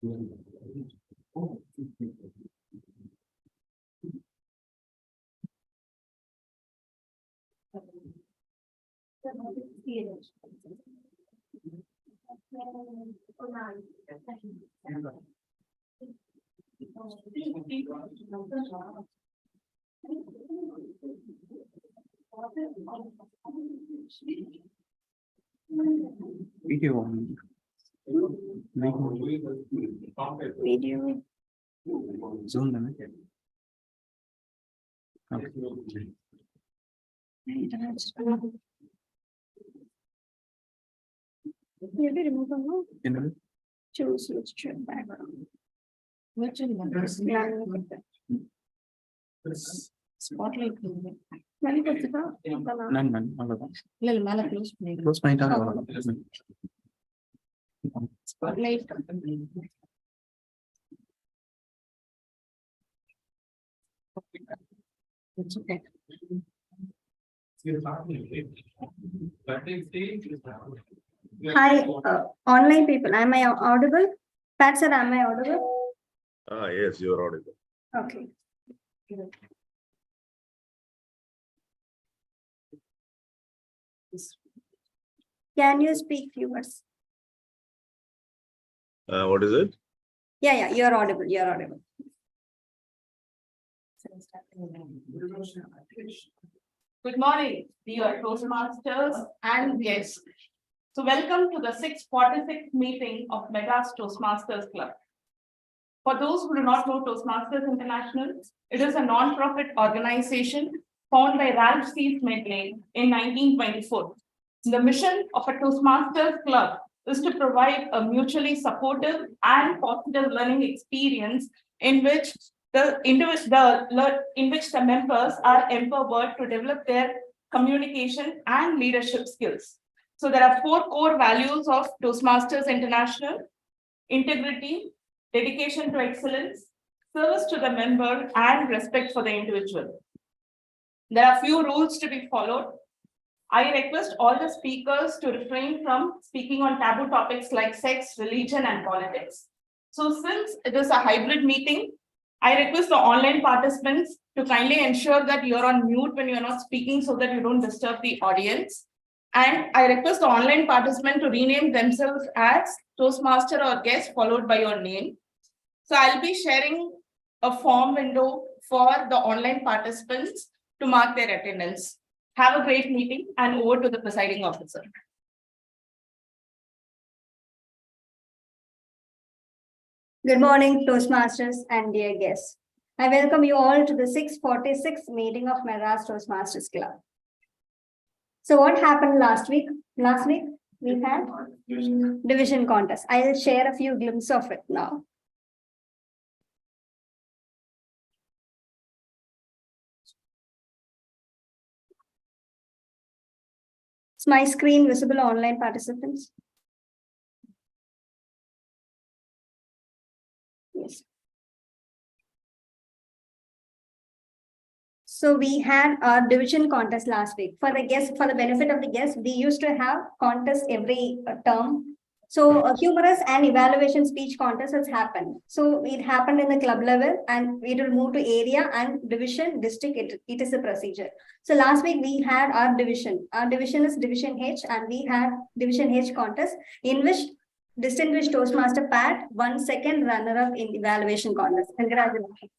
Video on. Video. Zoom them. Maybe remove them now. In Choose which background. Which one? Spotlight. none. Close. Close my Spotlight. It's okay. Hi, online people. Am I audible? Pat sir, am I audible? Yes, you are audible. Okay. Can you speak few words? What is it? Yeah, you're audible. You're audible. Good morning, dear Toastmasters and guests. So welcome to the 646th meeting of Megas Toastmasters Club. For those who do not know Toastmasters International, it is a non-profit organization founded by Ralph C. Smedley in 1924. The mission of a Toastmasters Club is to provide a mutually supportive and positive learning experience in which the members are empowered to develop their communication and leadership skills. So there are 4 core values of Toastmasters International: integrity, dedication to excellence, service to the member, and respect for the individual. There are few rules to be followed. I request all the speakers to refrain from speaking on taboo topics like sex, religion, and politics. So since it is a hybrid meeting, I request the online participants to kindly ensure that you're on mute when you're not speaking so that you don't disturb the audience. And I request the online participant to rename themselves as Toastmaster or guest followed by your name. So I'll be sharing a form window for the online participants to mark their attendance. Have a great meeting and over to the presiding officer. Good morning, Toastmasters and dear guests. I welcome you all to the 646th meeting of Madras Toastmasters Club. So what happened last week? Last week we had division contest. I will share a few glimpses of it now. Is my screen visible, online participants? Yes. So we had our division contest last week. For the guests, for the benefit of the guests, we used to have contests every term. So a humorous and evaluation speech contest has happened. So it happened in the club level and it will move to area and division, district, it is a procedure. So last week we had our division. Our division is Division H and we had Division H contest in which distinguished Toastmaster Pat won second runner-up in evaluation contest. Congratulations.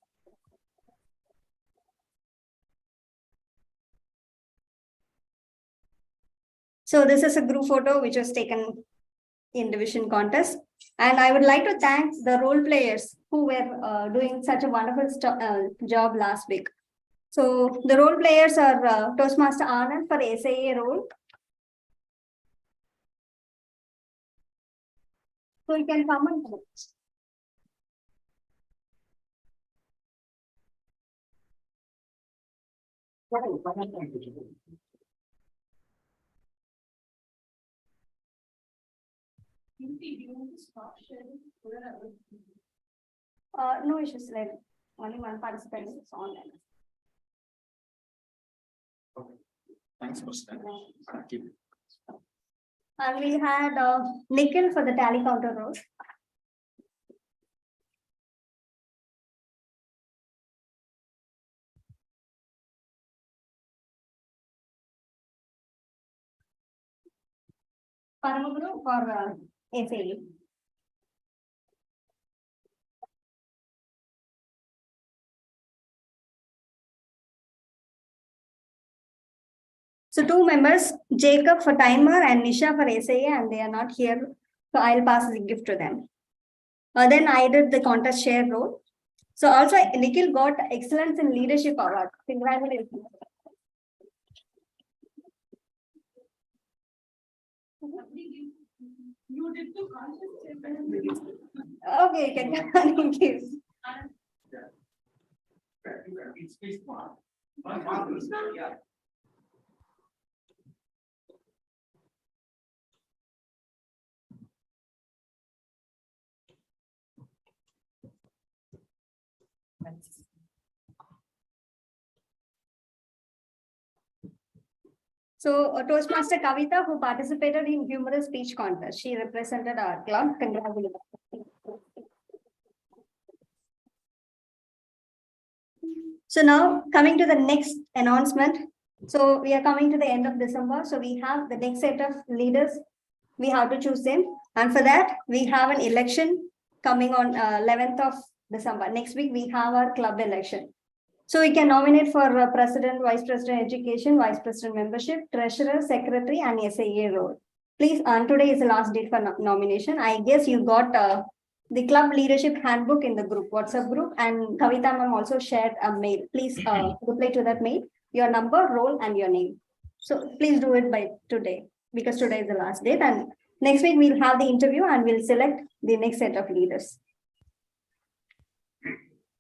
So this is a group photo which was taken in division contest. And I would like to thank the role players who were doing such a wonderful job last week. So the role players are Toastmaster Anand for SAA role. So you can come and no issues, like only one participant is online. Okay. Thanks for that. And we had Nikhil for the tally counter role. Paramaguru for SAE. So two members, Jacob for timer and Nisha for SAE, and they are not here. So I'll pass the gift to them. Then I did the contest share role. So also Nikhil got Excellence in Leadership Award. Congratulations. You did the contest. Okay, you can thank you. So Toastmaster Kavita, who participated in humorous speech contest, she represented our club. Congratulations. So now coming to the next announcement. So we are coming to the end of December. So we have the next set of leaders. We have to choose them. And for that, we have an election coming on 11th of December. Next week, we have our club election. So we can nominate for President, Vice President Education, Vice President Membership, Treasurer, Secretary, and SAA role. Please, today is the last date for nomination. I guess you got the club leadership handbook in the group, WhatsApp group, and Kavita ma'am also shared a mail. Please reply to that mail, your number, role, and your name. So please do it by today, because today is the last date. And next week, we'll have the interview and we'll select the next set of leaders.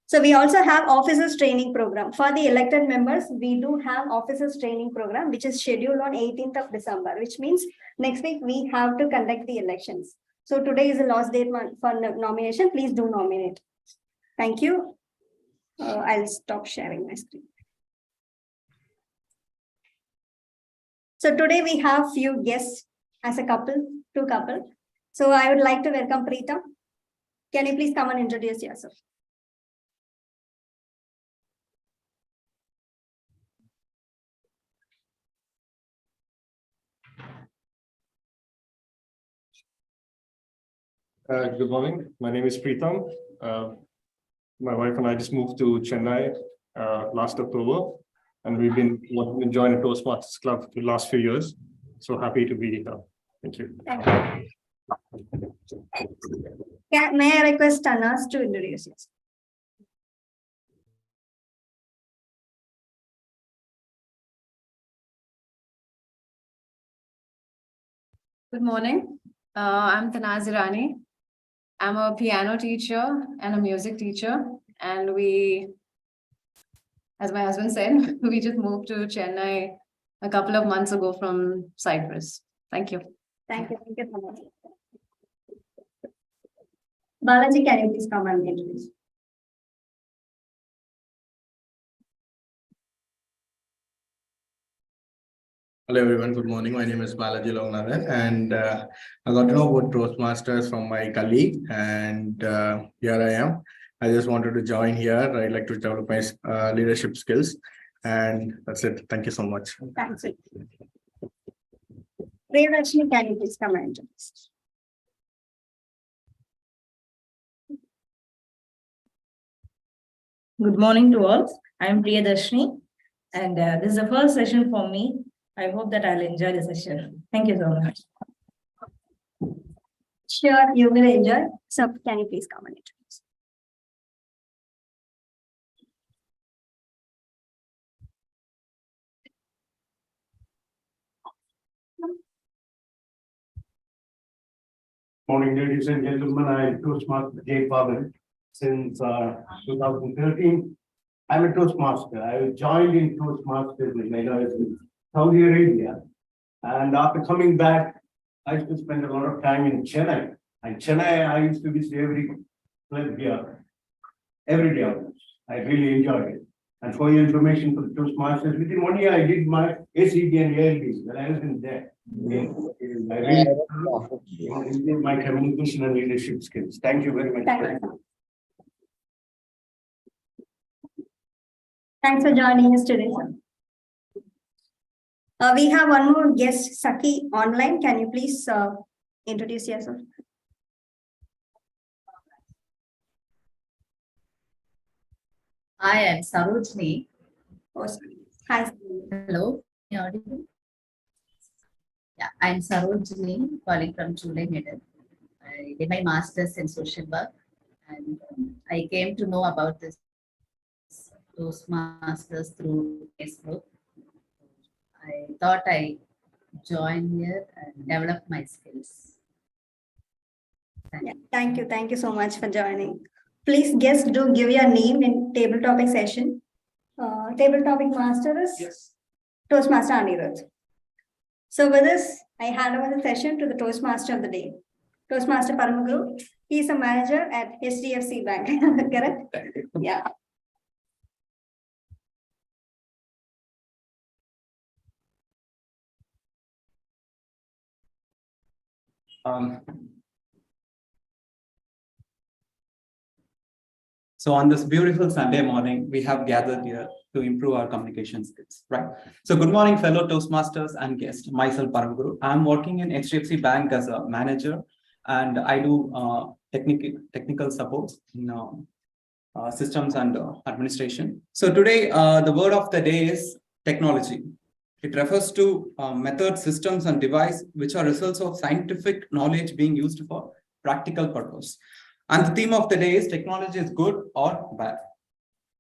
So we also have officers training program for the elected members. We do have officers training program, which is scheduled on 18th of December, which means next week we have to conduct the elections. So today is the last date for nomination. Please do nominate. Thank you. I'll stop sharing my screen. So today we have few guests as a couple, two couple. So I would like to welcome Preetam. Can you please come and introduce yourself? Good morning. My name is Preetam. My wife and I just moved to Chennai last October, and we've been wanting to join the Toastmasters Club for the last few years. So happy to be here. Thank you. Thank you. May I request Anas to introduce yourself? Good morning. I'm Tanaz Irani. I'm a piano teacher and a music teacher. And we, as my husband said, we just moved to Chennai a couple of months ago from Cyprus. Thank you. Thank you. Thank you so much. Balaji, can you please come and introduce? Hello everyone, good morning. My name is Balaji Lognathan, and I got to know about Toastmasters from my colleague, and here I am. I just wanted to join here. I'd like to develop my leadership skills, and that's it. Thank you so much. Thanks. Priyadharshini, can you please come and introduce? Good morning to all. I am Priyadharshini, and this is the first session for me. I hope that I'll enjoy the session. Thank you so much. Sure, you will enjoy. So can you please come and introduce? Morning, ladies and gentlemen. I am Toastmaster Jay Pavan since 2013. I'm a Toastmaster. I joined in Toastmasters when I was in Saudi Arabia. And after coming back, I used to spend a lot of time in Chennai. And Chennai, I used to visit every club here, every day almost. I really enjoyed it. And for your information for the Toastmasters, within 1 year, I did my ACD and ALB when I was in there. I really improved my communication and leadership skills. Thank you very much. Thank you. Thanks for joining us today, sir. We have one more guest, Saki, online. Can you please introduce yourself? I am Sarojini. Oh, hi. Hello. Am I audible? Yeah, I'm Sarojini, calling from Chule Middle. I did my master's in social work, and I came to know about this Toastmasters through Facebook. I thought I join here and develop my skills. Yeah, thank you. Thank you so much for joining. Please, guests, do give your name in table topic session. Table topic master is Toastmaster Anirudh. So with this, I hand over the session to the Toastmaster of the day. Toastmaster Paramaguru. He is a manager at HDFC Bank. Correct? Yeah. So on this beautiful Sunday morning, we have gathered here to improve our communication skills, right? So good morning, fellow Toastmasters and guests. Myself, Paramaguru. I'm working in HDFC Bank as a manager, and I do technical support in systems and administration. So today, the word of the day is technology. It refers to methods, systems, and devices which are results of scientific knowledge being used for practical purpose. And the theme of the day is technology is good or bad.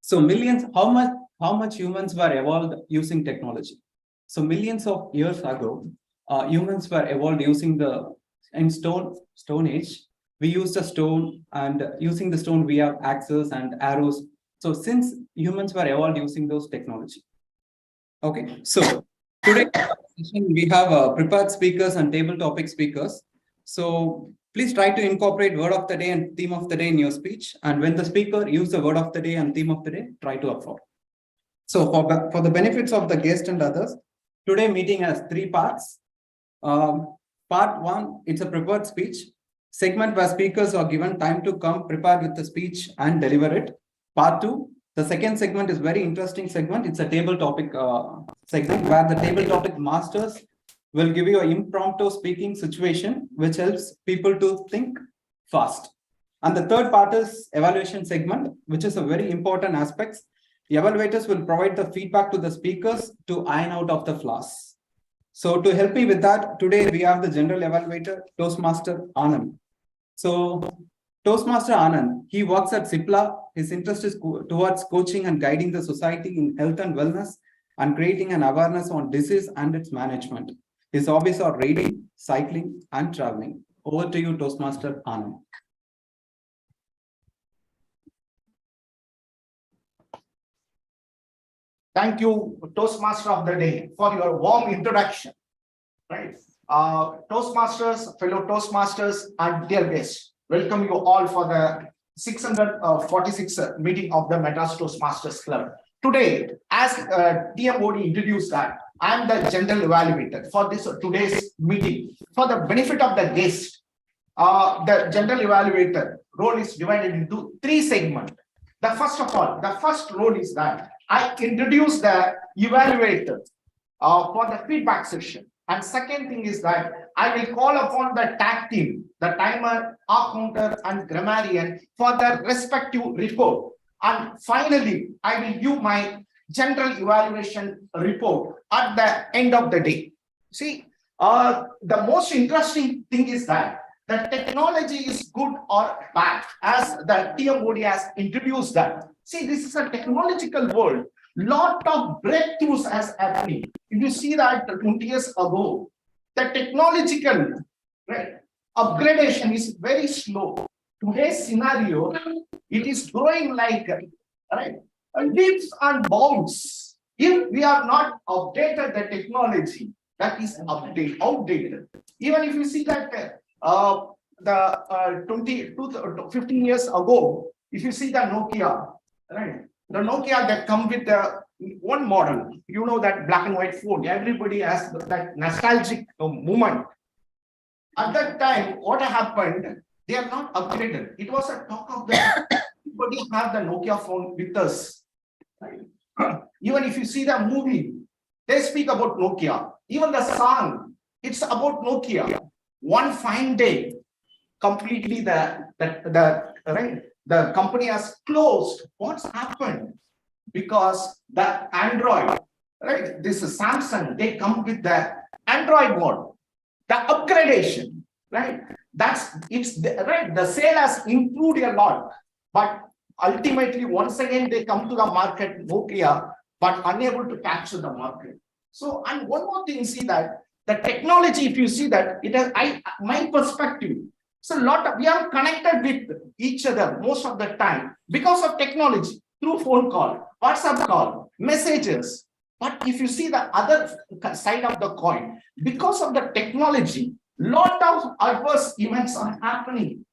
So how much humans were evolved using technology? So millions of years ago, humans were evolved using in stone age. We used a stone, and using the stone, we have axes and arrows. So since humans were evolved using those technology. Okay, so today we have prepared speakers and table topic speakers. So please try to incorporate word of the day and theme of the day in your speech. And when the speaker use the word of the day and theme of the day, try to upload. So for the benefits of the guest and others, today meeting has 3 parts. Part 1, it's a prepared speech segment where speakers are given time to come prepared with the speech and deliver it. Part 2, the second segment is very interesting segment. It's a table topic segment where the table topic masters will give you an impromptu speaking situation, which helps people to think fast. And the third part is evaluation segment, which is a very important aspect. The evaluators will provide the feedback to the speakers to iron out of the flaws. So to help me with that, today we have the general evaluator, Toastmaster Anand. So Toastmaster Anand, he works at Cipla. His interest is towards coaching and guiding the society in health and wellness and creating an awareness on disease and its management. His hobbies are reading, cycling, and traveling. Over to you, Toastmaster Anand. Thank you, Toastmaster of the day, for your warm introduction. Right. Toastmasters, fellow Toastmasters, and dear guests, welcome you all for the 646th meeting of the Madras Toastmasters Club. Today, as TMOD introduced that, I am the general evaluator for this today's meeting. For the benefit of the guest, the general evaluator role is divided into 3 segments. The first role is that I introduce the evaluator for the feedback session. And second thing is that I will call upon the tag team, the timer, counter, and grammarian for their respective report. And finally, I will give my general evaluation report at the end of the day. See, the most interesting thing is that the technology is good or bad, as the TMOD has introduced that. See, this is a technological world. Lot of breakthroughs has happening. If you see that 20 years ago, the technological upgradation is very slow. Today's scenario, it is growing like leaps and bounds. If we are not updated the technology, that is outdated. Even if you see that 15 years ago, if you see the Nokia, right? The Nokia that come with the one model, you know, that black and white phone. Everybody has that nostalgic moment. At that time, what happened? They are not upgraded. It was a talk of the everybody have the Nokia phone with us. Right? Even if you see the movie, They speak about Nokia. Even the song, it's about Nokia. One fine day, completely the company has closed. What's happened? Because the Android, right? This is Samsung, they come with the Android mode, the upgradation, right? Right. The sale has improved a lot, but ultimately, once again, they come to the market, Nokia, but unable to capture the market. So, and one more thing, see that the technology, if you see that, it has, my perspective. So, we are connected with each other most of the time because of technology through phone call, WhatsApp call, messages. But if you see the other side of the coin, because of the technology, lot of adverse events are happening.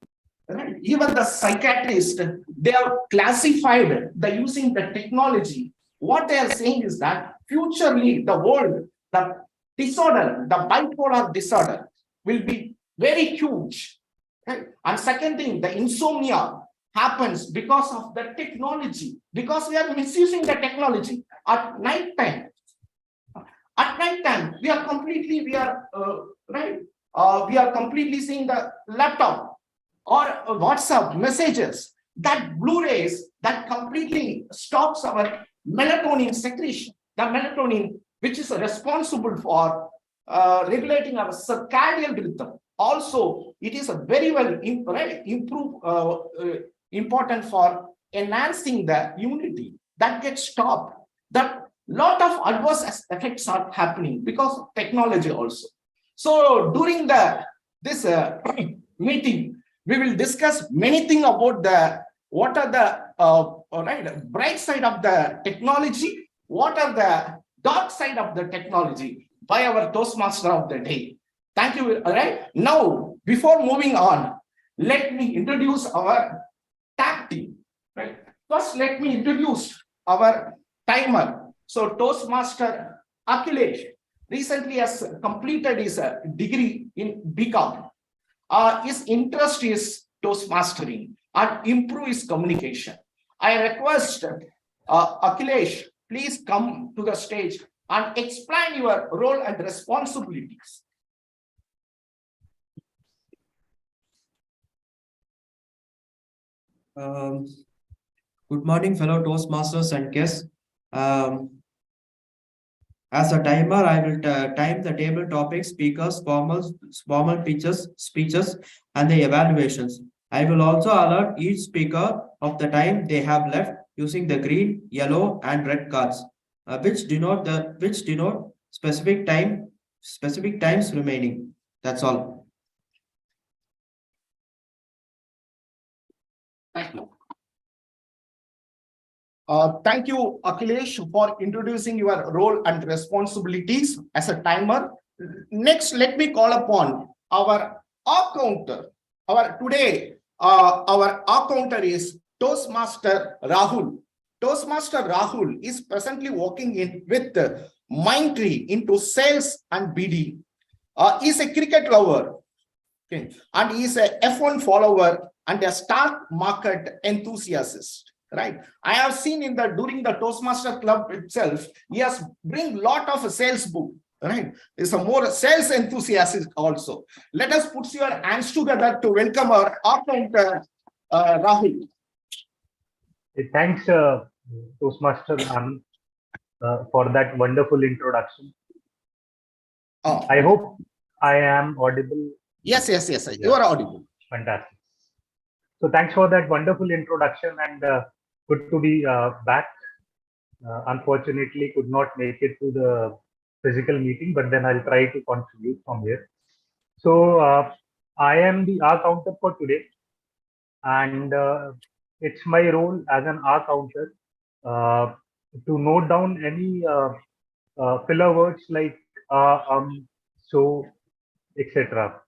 Right? Even the psychiatrists, they are classified using the technology. What they are saying is that futurely the world, the disorder, the bipolar disorder will be very huge. Right? And second thing, the insomnia happens because of the technology, because we are misusing the technology at night time. At night time, we are completely seeing the laptop or WhatsApp messages, that blue rays that completely stops our melatonin secretion. The melatonin, which is responsible for regulating our circadian rhythm. Also, it is a very well important for enhancing the immunity. That gets stopped. That lot of adverse effects are happening because of technology also. So during this meeting, we will discuss many things about what are the bright side of the technology, what are the dark side of the technology by our Toastmaster of the day. Thank you. All right. Now, before moving on, let me introduce our tag team. Right. First, let me introduce our timer. So, Toastmaster Akhilesh recently has completed his degree in BCom. His interest is Toastmastering and improve his communication. I request Akhilesh, please come to the stage and explain your role and responsibilities. Good morning, fellow Toastmasters and guests. As a timer, I will time the table topics, speakers, formal pitches, speeches, and the evaluations. I will also alert each speaker of the time they have left using the green, yellow, and red cards, which denote specific times remaining. That's all. Thank you. Thank you, Akhilesh, for introducing your role and responsibilities as a timer. Next, let me call upon our counter. Our counter is Toastmaster Rahul. Toastmaster Rahul is presently working with Mindtree into sales and BD. He's a cricket lover, okay, and he's a F1 follower and a stock market enthusiast. Right. I have seen during the Toastmaster Club itself, he has bring lot of sales book. Right. It's a more sales enthusiast also. Let us put your hands together to welcome our counter, Rahul. Thanks, Toastmaster Anand, for that wonderful introduction. I hope I am audible. Yes. You are audible. Fantastic. So thanks for that wonderful introduction, and good to be back. Unfortunately, could not make it to the physical meeting, but then I'll try to contribute from here. So I am the R counter for today, and it's my role as an R counter to note down any filler words like so, etc.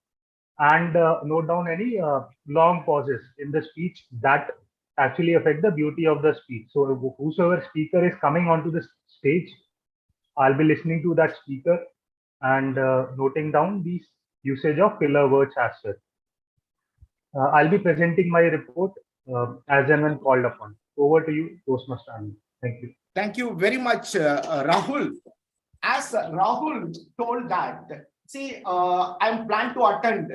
and note down any long pauses in the speech that actually affect the beauty of the speech. So whosoever speaker is coming onto the stage, I'll be listening to that speaker and noting down the usage of filler words as such. I'll be presenting my report as and when called upon. Over to you, Toastmaster Anand. Thank you. Thank you very much, Rahul. as Rahul told that, see, I'm planned to attend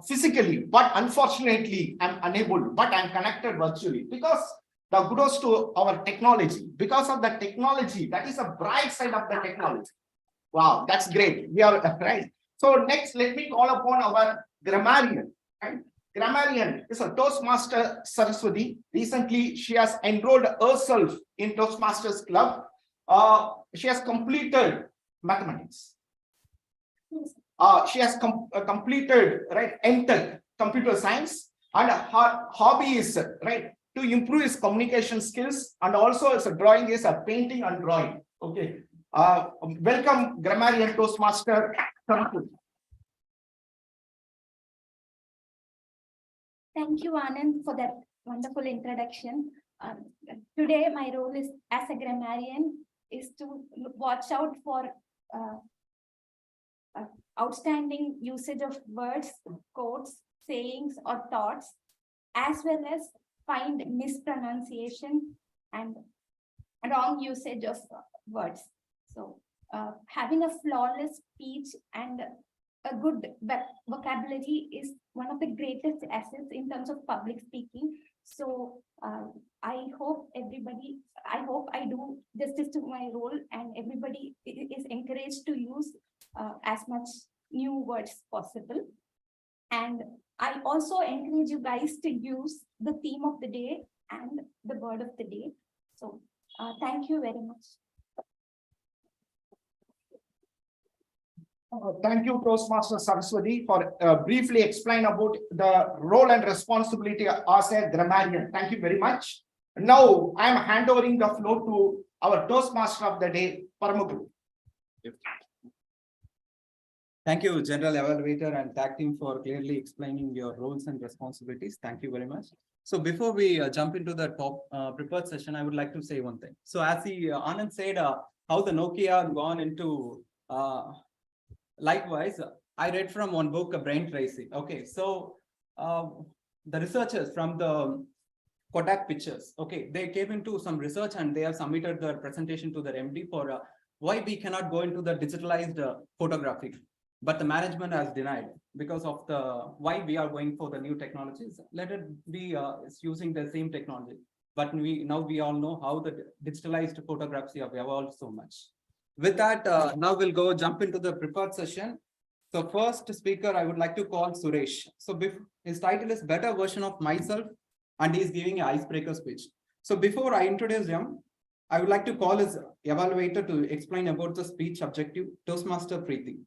physically, but unfortunately, I'm unable, but I'm connected virtually because the kudos to our technology. Because of the technology, that is a bright side of the technology. Wow, that's great. We are right. So next, let me call upon our grammarian. Right? Grammarian is a Toastmaster Saraswati. Recently, she has enrolled herself in Toastmasters Club. She has completed mathematics. She has completed MTech, computer science, and her hobby is to improve his communication skills, and also as a drawing is a painting and drawing. Okay. Welcome, grammarian Toastmaster. Thank you, Anand, for that wonderful introduction. Today, my role is as a grammarian is to watch out for outstanding usage of words, quotes, sayings, or thoughts, as well as find mispronunciation and wrong usage of words. So, having a flawless speech and a good vocabulary is one of the greatest assets in terms of public speaking. So I hope I do justice to my role, and everybody is encouraged to use as much new words possible. And I also encourage you guys to use the theme of the day and the word of the day. So thank you very much. Thank you, Toastmaster Saraswati, for briefly explain about the role and responsibility as a grammarian. Thank you very much. Now, I am handovering the floor to our Toastmaster of the day, Paramaguru. Thank you, General Evaluator and TAG team, for clearly explaining your roles and responsibilities. Thank you very much. So before we jump into the top prepared session, I would like to say one thing. So as Anand said, how the Nokia gone into likewise, I read from one book, Brain Tracing. Okay, so the researchers from the Kodak Pictures, okay, they came into some research and they have submitted their presentation to their MD for why we cannot go into the digitalized photography, but the management has denied because of the why we are going for the new technologies. Let it be using the same technology, but now we all know how the digitalized photographs have evolved so much. With that, now we'll jump into the prepared session. So first speaker, I would like to call Suresh. So his title is Better Version of Myself, and he is giving an icebreaker speech. So before I introduce him, I would like to call his evaluator to explain about the speech objective, Toastmaster Preeti.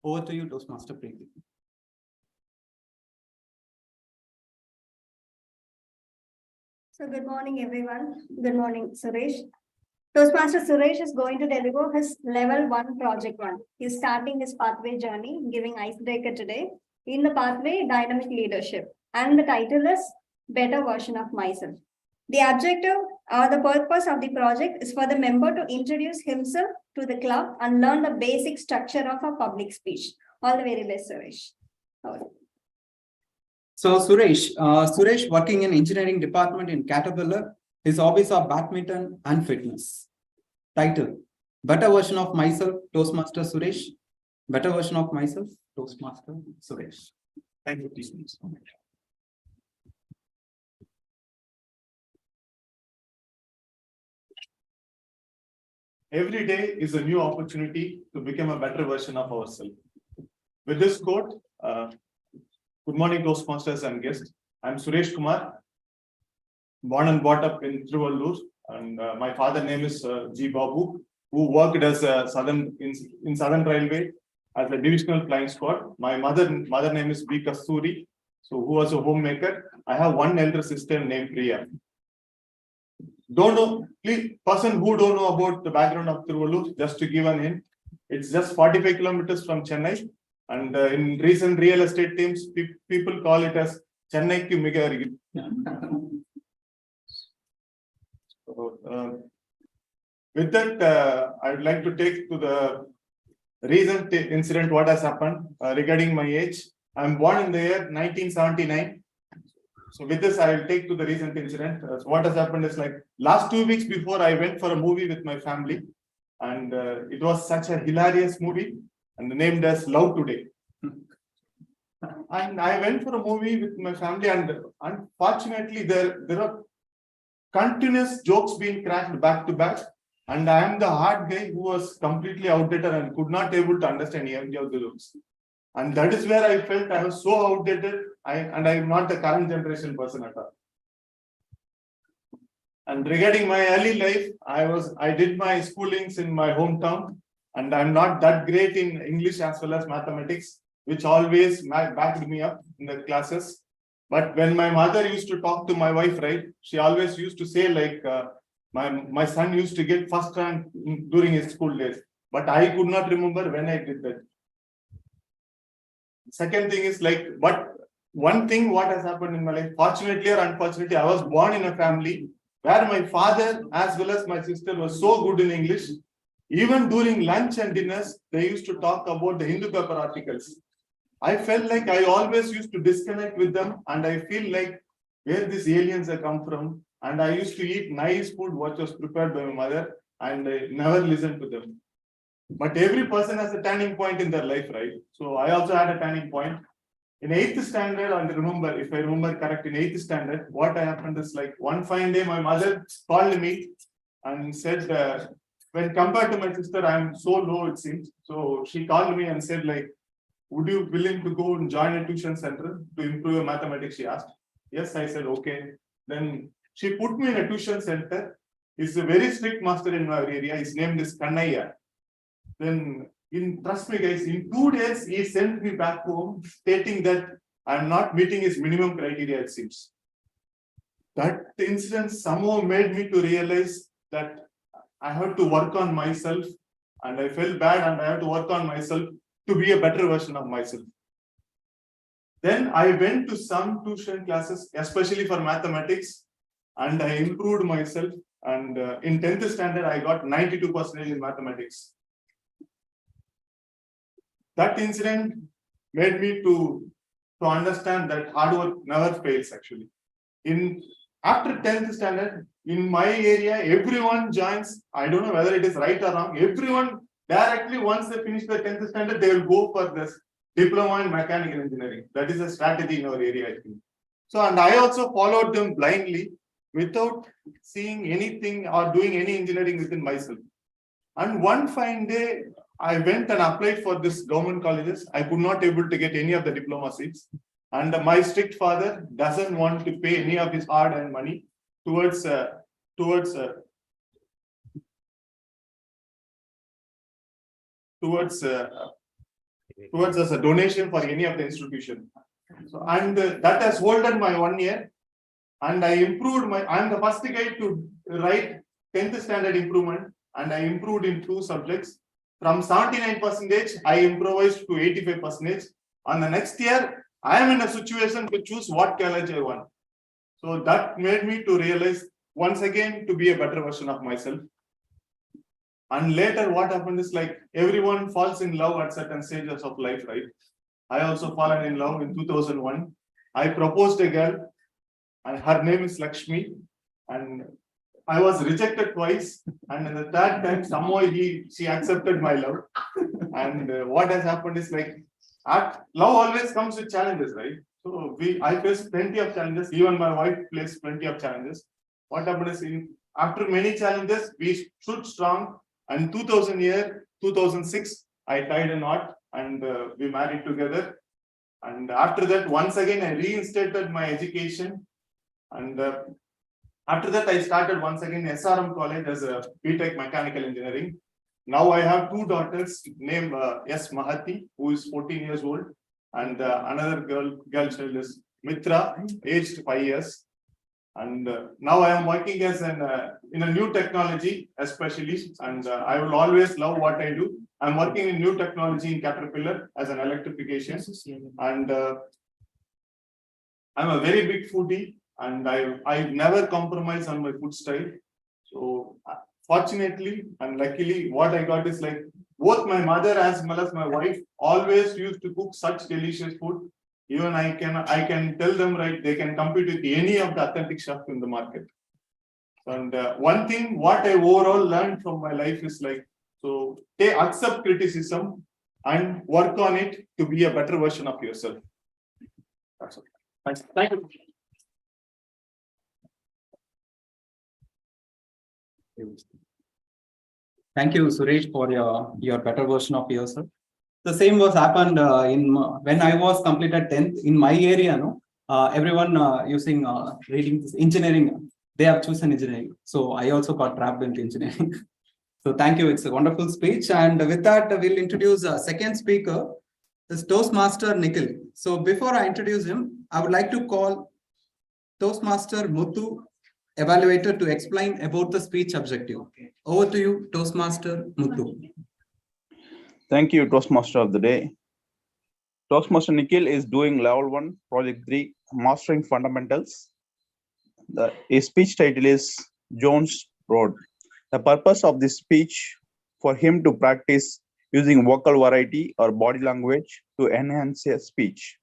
Over to you, Toastmaster Preeti. So good morning, everyone. Good morning, Suresh. Toastmaster Suresh is going to deliver his level 1 project 1. He's starting his pathway journey, giving icebreaker today. In the pathway, dynamic leadership. And the title is Better Version of Myself. The objective or the purpose of the project is for the member to introduce himself to the club and learn the basic structure of a public speech. All the very best, Suresh. So Suresh working in engineering department in Caterpillar. His hobbies are badminton and fitness. Title, Better Version of Myself, Toastmaster Suresh. Better Version of Myself, Toastmaster Suresh. Thank you, please. Every day is a new opportunity to become a better version of ourselves. With this quote, good morning, Toastmasters and guests. I'm Suresh Kumar, born and brought up in Trivallur, and my father name is G. Babu, who worked as a in Southern Railway as a divisional flying squad. My mother name is B. Kasturi, so who was a homemaker. I have one elder sister named Priya. Don't know, please, person who don't know about the background of Trivallur, just to give an hint, it's just 45 kilometers from Chennai, and in recent real estate teams, people call it as Chennai ki Miga. With that, I would like to take to the recent incident what has happened regarding my age. I am born in the year 1979. So with this, I will take to the recent incident. So what has happened is like last 2 weeks before I went for a movie with my family. and it was such a hilarious movie, and named as Love Today. And I went for a movie with my family, and unfortunately, there are continuous jokes being cracked back to back, and I am the hard guy who was completely outdated and could not able to understand any of the jokes. And that is where I felt I was so outdated, and I am not the current generation person at all. And regarding my early life, I did my schoolings in my hometown, and I'm not that great in English as well as mathematics, which always backed me up in the classes. But when my mother used to talk to my wife, right, she always used to say like, my son used to get first rank during his school days, but I could not remember when I did that. Second thing is like, but one thing what has happened in my life, fortunately or unfortunately, I was born in a family where my father as well as my sister was so good in English. Even during lunch and dinners, they used to talk about the Hindu paper articles. I felt like I always used to disconnect with them, and I feel like where these aliens have come from. And I used to eat nice food what was prepared by my mother, and I never listened to them. But every person has a turning point in their life, right? So I also had a turning point. In 8th standard, I remember, if I remember correct, in 8th standard, what happened is like one fine day, my mother called me and said, when compared to my sister, I'm so low, it seems. So she called me and said like, would you willing to go and join a tuition center to improve your mathematics? She asked. Yes, I said, okay. Then she put me in a tuition center. He's a very strict master in our area. His name is Kannaya. Then, trust me guys, in 2 days, he sent me back home stating that I'm not meeting his minimum criteria, it seems. That incident somehow made me to realize that I have to work on myself, and I felt bad, and I have to work on myself to be a better version of myself. Then I went to some tuition classes, especially for mathematics, and I improved myself. And in 10th standard, I got 92% in mathematics. That incident made me to understand that hard work never fails actually. After 10th standard, in my area, everyone joins. I don't know whether it is right or wrong. Everyone directly, once they finish the 10th standard, they will go for this diploma in mechanical engineering. That is a strategy in our area, I think. So, and I also followed them blindly without seeing anything or doing any engineering within myself. And one fine day, I went and applied for this government colleges. I could not able to get any of the diploma seats. And my strict father doesn't want to pay any of his hard-earned money towards as a donation for any of the institution. So, and that has holded my 1 year, and I improved I'm the first guy to write 10th standard improvement, and I improved in 2 subjects. From 79%, I improvised to 85%. On the next year, I am in a situation to choose what college I want. So that made me to realize once again to be a better version of myself. And later what happened is like everyone falls in love at certain stages of life, right? I also fallen in love in 2001. I proposed a girl, and her name is Lakshmi, and I was rejected twice, and in the third time somehow she accepted my love. And what has happened is like love always comes with challenges, right? So I faced plenty of challenges. Even my wife faced plenty of challenges. What happened is after many challenges, we stood strong. And 2006, I tied a knot, and we married together. And after that, once again, I reinstated my education. And after that, I started once again SRM College as a BTech Mechanical Engineering. Now I have 2 daughters named S. Mahati, who is 14 years old, and another girl child is Mitra, aged 5 years. And now I am working as in a new technology, especially, and I will always love what I do. I'm working in new technology in Caterpillar as an electrification, and I'm a very big foodie, and I never compromise on my food style. So fortunately and luckily, what I got is like both my mother as well as my wife always used to cook such delicious food. Even I can tell them, right, they can compete with any of the authentic chefs in the market. And one thing what I overall learned from my life is like So accept criticism and work on it to be a better version of yourself. That's all. Thanks. Thank you. Thank you, Suresh, for your better version of yourself. The same was happened when I was completed 10th in my area. No, everyone using reading this engineering, they have chosen engineering. So I also got trapped into engineering. So thank you. It's a wonderful speech. And with that, we'll introduce a second speaker, this Toastmaster Nikhil. So before I introduce him, I would like to call Toastmaster Muthu, evaluator, to explain about the speech objective. Over to you, Toastmaster Muthu. Thank you, Toastmaster of the Day. Toastmaster Nikhil is doing level 1, project 3, mastering fundamentals. His speech title is Jones Road. The purpose of this speech for him to practice using vocal variety or body language to enhance his speech.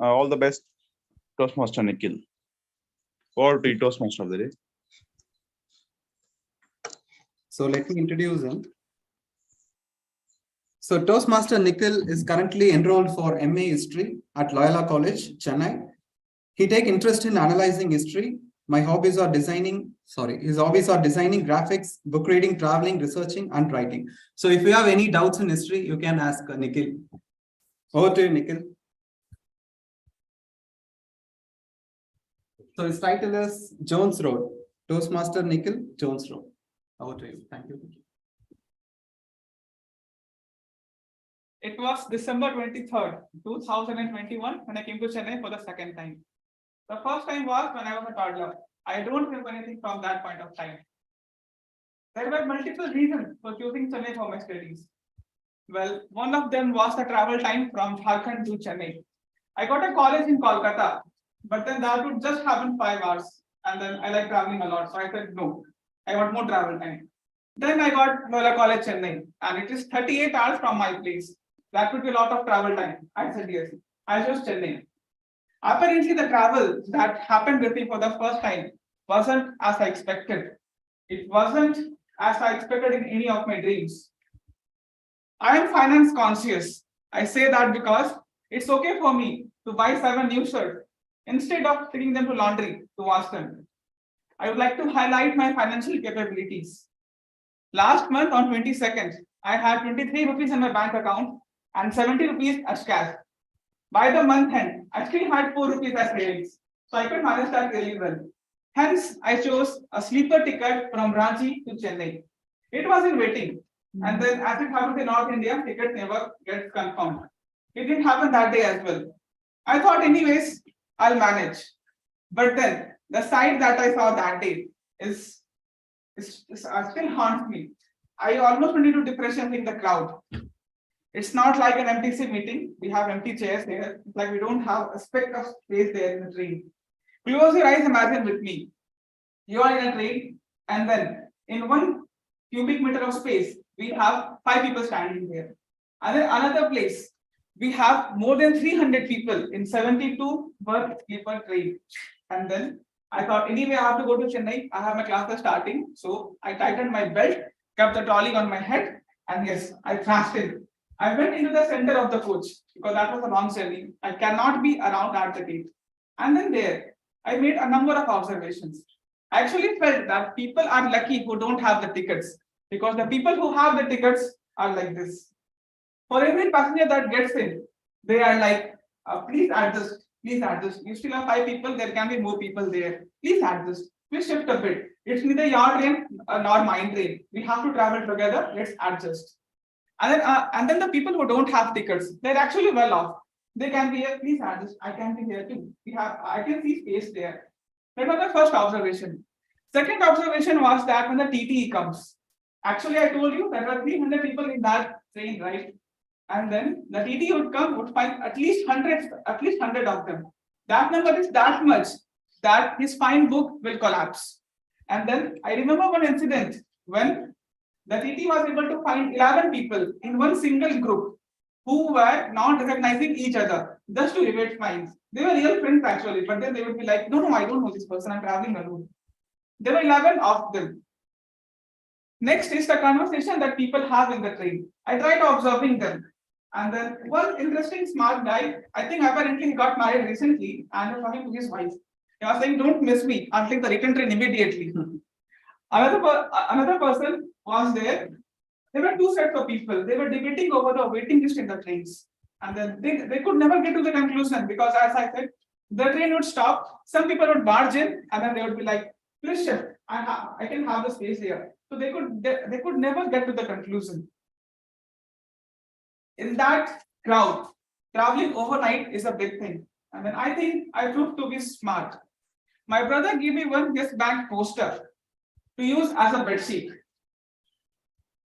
All the best, Toastmaster Nikhil. Over to you, Toastmaster of the Day. So let me introduce him. So Toastmaster Nikhil is currently enrolled for MA History at Loyola College, Chennai. He takes interest in analyzing history. His hobbies are designing graphics, book reading, traveling, researching, and writing. So if you have any doubts in history, you can ask Nikhil. Over to you, Nikhil. So his title is Jones Road. Toastmaster Nikhil, Jones Road. Over to you. Thank you. It was December 23rd, 2021, when I came to Chennai for the second time. The first time was when I was a toddler. I don't remember anything from that point of time. There were multiple reasons for choosing Chennai for my studies. Well, one of them was the travel time from Jharkhand to Chennai. I got a college in Kolkata, but then that would just happen 5 hours. And then I like traveling a lot. So I said, no, I want more travel time. Then I got Loyola College Chennai, and it is 38 hours from my place. That would be a lot of travel time. I said yes. I chose Chennai. Apparently, the travel that happened with me for the first time wasn't as I expected. It wasn't as I expected in any of my dreams. I am finance conscious. I say that because it's okay for me to buy 7 new shirts instead of taking them to laundry to wash them. I would like to highlight my financial capabilities. Last month on 22nd, I had 23 rupees in my bank account and 70 rupees as cash. By the month end, I still had 4 rupees as savings, so I could manage that really well. Hence, I chose a sleeper ticket from Ranchi to Chennai. It was in waiting, and then as it happens in North India, ticket never gets confirmed. It didn't happen that day as well. I thought anyways, I'll manage. But then the sight that I saw that day still haunts me. I almost went into depression in the crowd. It's not like an MTC meeting. We have empty chairs there. It's like we don't have a speck of space there in the train. Close your eyes, imagine with me. You are in a train, and then in 1 cubic meter of space, we have 5 people standing there. And then another place, we have more than 300 people in 72 per sleeper train. And then I thought, anyway, I have to go to Chennai. I have my classes starting. So I tightened my belt, kept the trolley on my head, and yes, I thrashed in. I went into the center of the coach because that was a long journey. I cannot be around at the gate. And then there, I made a number of observations. I actually felt that people are lucky who don't have the tickets, because the people who have the tickets are like this. For every passenger that gets in, they are like, please adjust, please adjust. You still have 5 people, there can be more people there. Please adjust, please shift a bit. It's neither your train nor mine train. We have to travel together, let's adjust. And then the people who don't have tickets, they're actually well off. They can be here, please adjust. I can be here too. I can see space there. That was the first observation. Second observation was that when the TTE comes, actually I told you there were 300 people in that train, right? And then the TTE would come, would find at least 100 of them. That number is that much that his fine book will collapse. And then I remember one incident when the TT was able to find 11 people in one single group who were not recognizing each other just to evade fines. They were real friends actually, but then they would be like, no, I don't know this person, I'm traveling alone. There were 11 of them. Next is the conversation that people have in the train. I tried observing them. And then one interesting smart guy, I think apparently he got married recently and was talking to his wife. He was saying, don't miss me, I'll take the return train immediately. Another person was there. There were two sets of people. They were debating over the waiting list in the trains. And then they could never get to the conclusion because, as I said, the train would stop. Some people would barge in and then they would be like, please shift, I can have the space here. So they could never get to the conclusion. In that crowd, traveling overnight is a big thing. And then I think I proved to be smart. My brother gave me one Yes Bank poster to use as a bedsheet.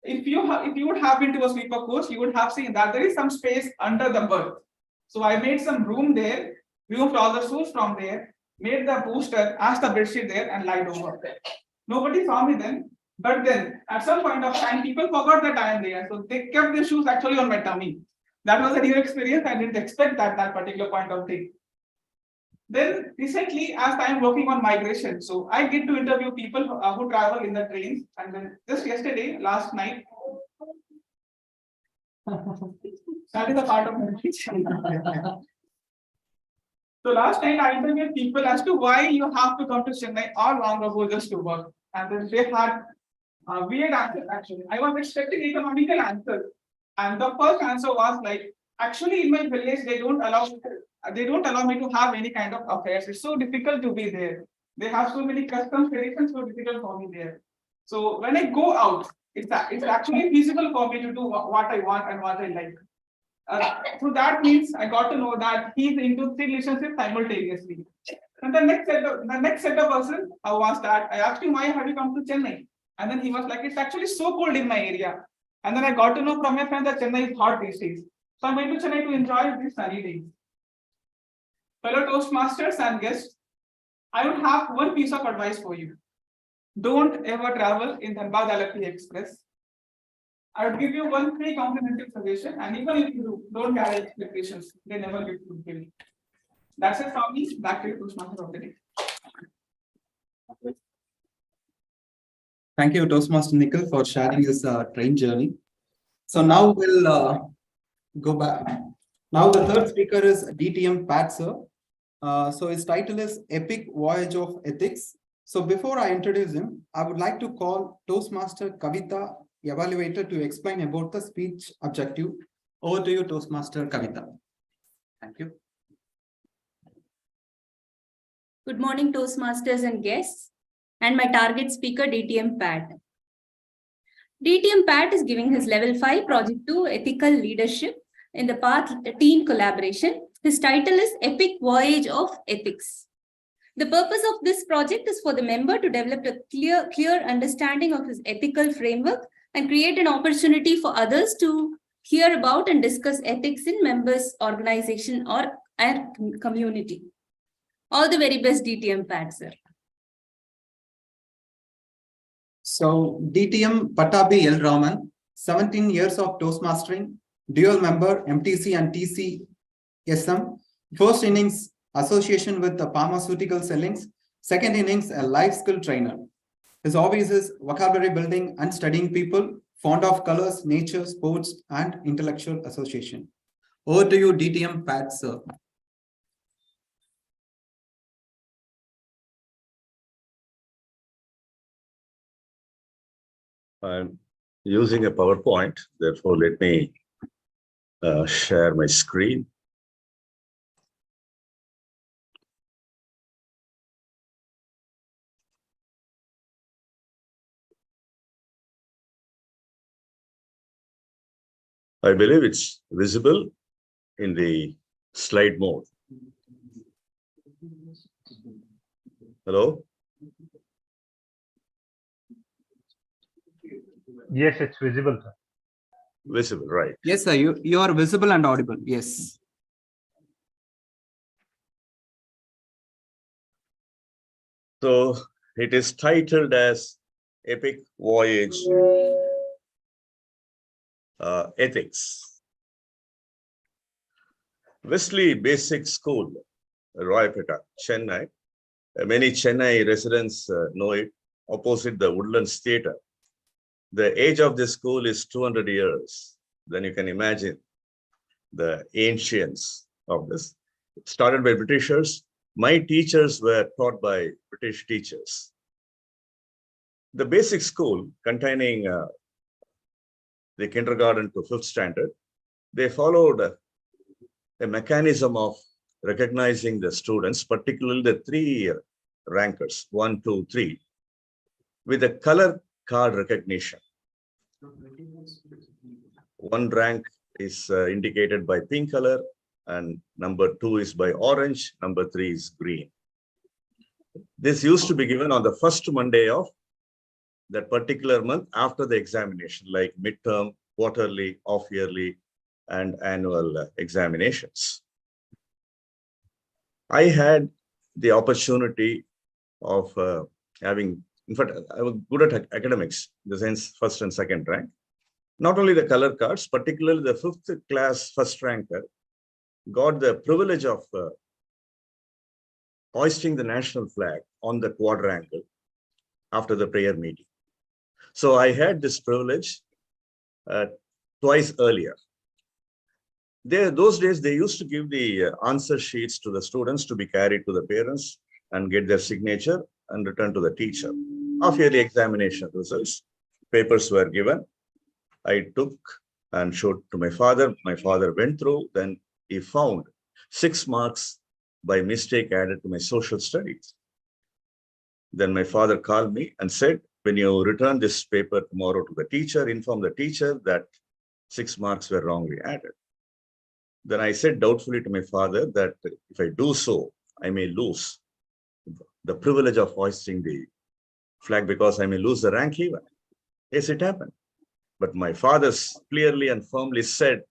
If you would have been to a sleeper coach, you would have seen that there is some space under the berth. So I made some room there, removed all the shoes from there, made the poster as the bedsheet there and lied over there. Nobody saw me then, but then at some point of time, people forgot that I am there. So they kept their shoes actually on my tummy. That was a new experience. I didn't expect that particular point of thing. Then recently, as I am working on migration, so I get to interview people who travel in the trains. And then just yesterday, last night, that is a part of my So last night I interviewed people as to why you have to come to Chennai all long ago just to work. And then they had weird answers actually. I was expecting economical answers. And the first answer was like, actually in my village, they don't allow me to have any kind of affairs. It's so difficult to be there. They have so many customs traditions, so difficult for me there. So when I go out, it's actually feasible for me to do what I want and what I like. So that means I got to know that he's into 3 relationships simultaneously. And the next set of person was that I asked him, why have you come to Chennai? And then he was like, it's actually so cold in my area. And then I got to know from my friend that Chennai is hot these days. So I'm going to Chennai to enjoy these sunny days. Fellow Toastmasters and guests, I would have one piece of advice for you. Don't ever travel in Dhanbad Alappi Express. I would give you one free complimentary suggestion, and even if you do, don't carry expectations. They never get fulfilled. That's it from me. Back to you, Toastmaster of the day. Thank you, Toastmaster Nikhil, for sharing his train journey. So now we'll go back. Now the third speaker is DTM Pat, sir. So his title is Epic Voyage of Ethics. So before I introduce him, I would like to call Toastmaster Kavita, evaluator, to explain about the speech objective. Over to you, Toastmaster Kavita. Thank you. Good morning, Toastmasters and guests, and my target speaker, DTM Pat. DTM Pat is giving his level 5 project 2 ethical leadership in the path team collaboration. His title is Epic Voyage of Ethics. The purpose of this project is for the member to develop a clear understanding of his ethical framework and create an opportunity for others to hear about and discuss ethics in members' organization or community. All the very best, DTM Pat, sir. So DTM Patabi L. Raman, 17 years of Toastmastering, dual member MTC and TCSM, first innings association with the pharmaceutical sellings, second innings a life skill trainer. His hobbies is vocabulary building and studying people, fond of colors, nature, sports, and intellectual association. Over to you, DTM Pat, sir. I'm using a PowerPoint, therefore let me share my screen. I believe it's visible in the slide mode. Hello? Yes, it's visible, sir. Visible, right. Yes, sir. You are visible and audible. Yes. So it is titled as Epic Voyage Ethics. Wesley Basic School, Roypeta, Chennai. Many Chennai residents know it, opposite the Woodlands Theatre. The age of this school is 200 years. Then you can imagine the ancients of this. Started by Britishers. My teachers were taught by British teachers. The basic school containing the kindergarten to 5th standard, they followed a mechanism of recognizing the students, particularly the 3 rankers, 1, 2, 3, with a color card recognition. One rank is indicated by pink color, and number 2 is by orange, number 3 is green. This used to be given on the first Monday of that particular month after the examination, like midterm, quarterly, off-yearly, and annual examinations. I had the opportunity of having, in fact, I was good at academics, in the sense 1st and 2nd rank. Not only the color cards, particularly the 5th class first ranker got the privilege of hoisting the national flag on the quadrangle after the prayer meeting. So I had this privilege twice earlier. Those days, they used to give the answer sheets to the students to be carried to the parents and get their signature and return to the teacher. Half-yearly examination results, papers were given. I took and showed to my father. My father went through, then he found 6 marks by mistake added to my social studies. Then my father called me and said, when you return this paper tomorrow to the teacher, inform the teacher that 6 marks were wrongly added. Then I said doubtfully to my father that if I do so, I may lose the privilege of hoisting the flag because I may lose the rank even. Yes, it happened. But my father clearly and firmly said,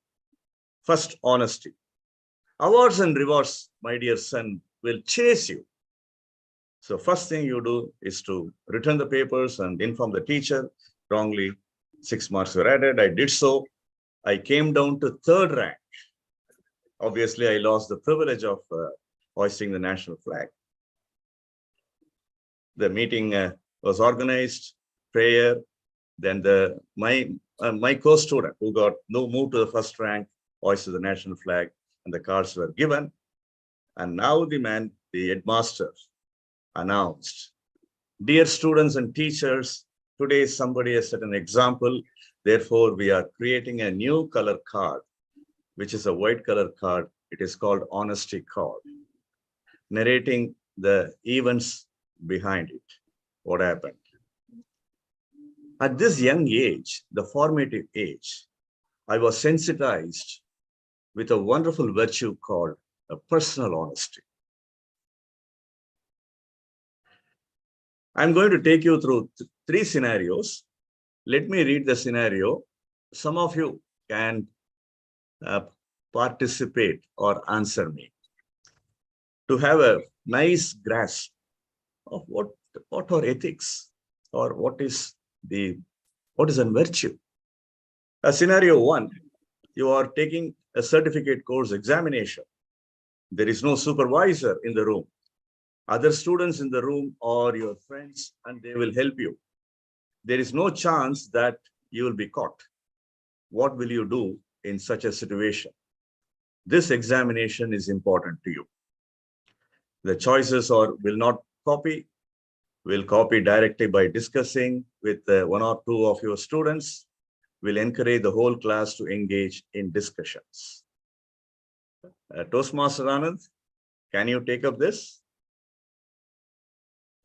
first, honesty. Awards and rewards, my dear son, will chase you. So first thing you do is to return the papers and inform the teacher. Wrongly, 6 marks were added. I did so. I came down to 3rd rank. Obviously, I lost the privilege of hoisting the national flag. The meeting was organized, prayer. Then my co-student who got moved to the 1st rank, hoisted the national flag, and the cards were given. And now the headmaster announced, dear students and teachers, today somebody has set an example. Therefore, we are creating a new color card, which is a white color card. It is called honesty card, narrating the events behind it, what happened. At this young age, the formative age, I was sensitized with a wonderful virtue called a personal honesty. I'm going to take you through 3 scenarios. Let me read the scenario. Some of you can participate or answer me to have a nice grasp of what are ethics or what is a virtue. Scenario 1, you are taking a certificate course examination. There is no supervisor in the room. Other students in the room are your friends and they will help you. There is no chance that you will be caught. What will you do in such a situation? This examination is important to you. The choices are will not copy, will copy directly by discussing with 1 or 2 of your students, will encourage the whole class to engage in discussions. Toastmaster Anand, can you take up this?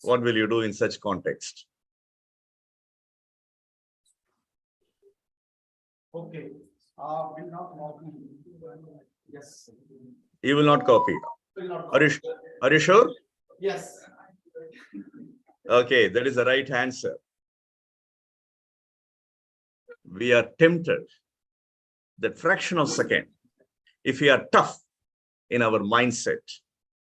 What will you do in such context? Okay. Will not copy. Yes. You will not copy. Will not Are you sure? Yes. Okay, that is the right answer. We are tempted that fraction of a second. If we are tough in our mindset,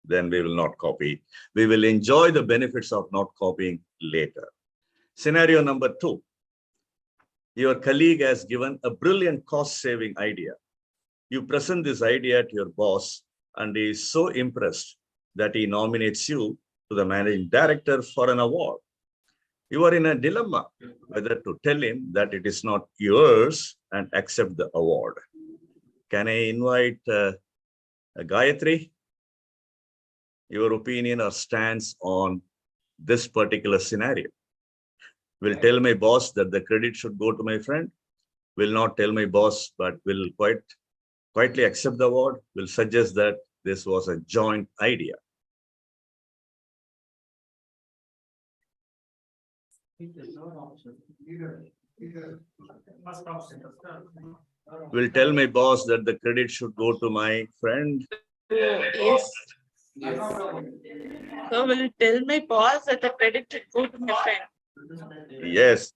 then we will not copy. We will enjoy the benefits of not copying later. Scenario number 2. Your colleague has given a brilliant cost-saving idea. You present this idea to your boss and he is so impressed that he nominates you to the managing director for an award. You are in a dilemma whether to tell him that it is not yours and accept the award. Can I invite Gayatri? Your opinion or stance on this particular scenario? Will tell my boss that the credit should go to my friend, will not tell my boss, but will quietly accept the award, will suggest that this was a joint idea. Will tell my boss that the credit should go to my friend. Yes. So will tell my boss that the credit should go to my friend. Yes,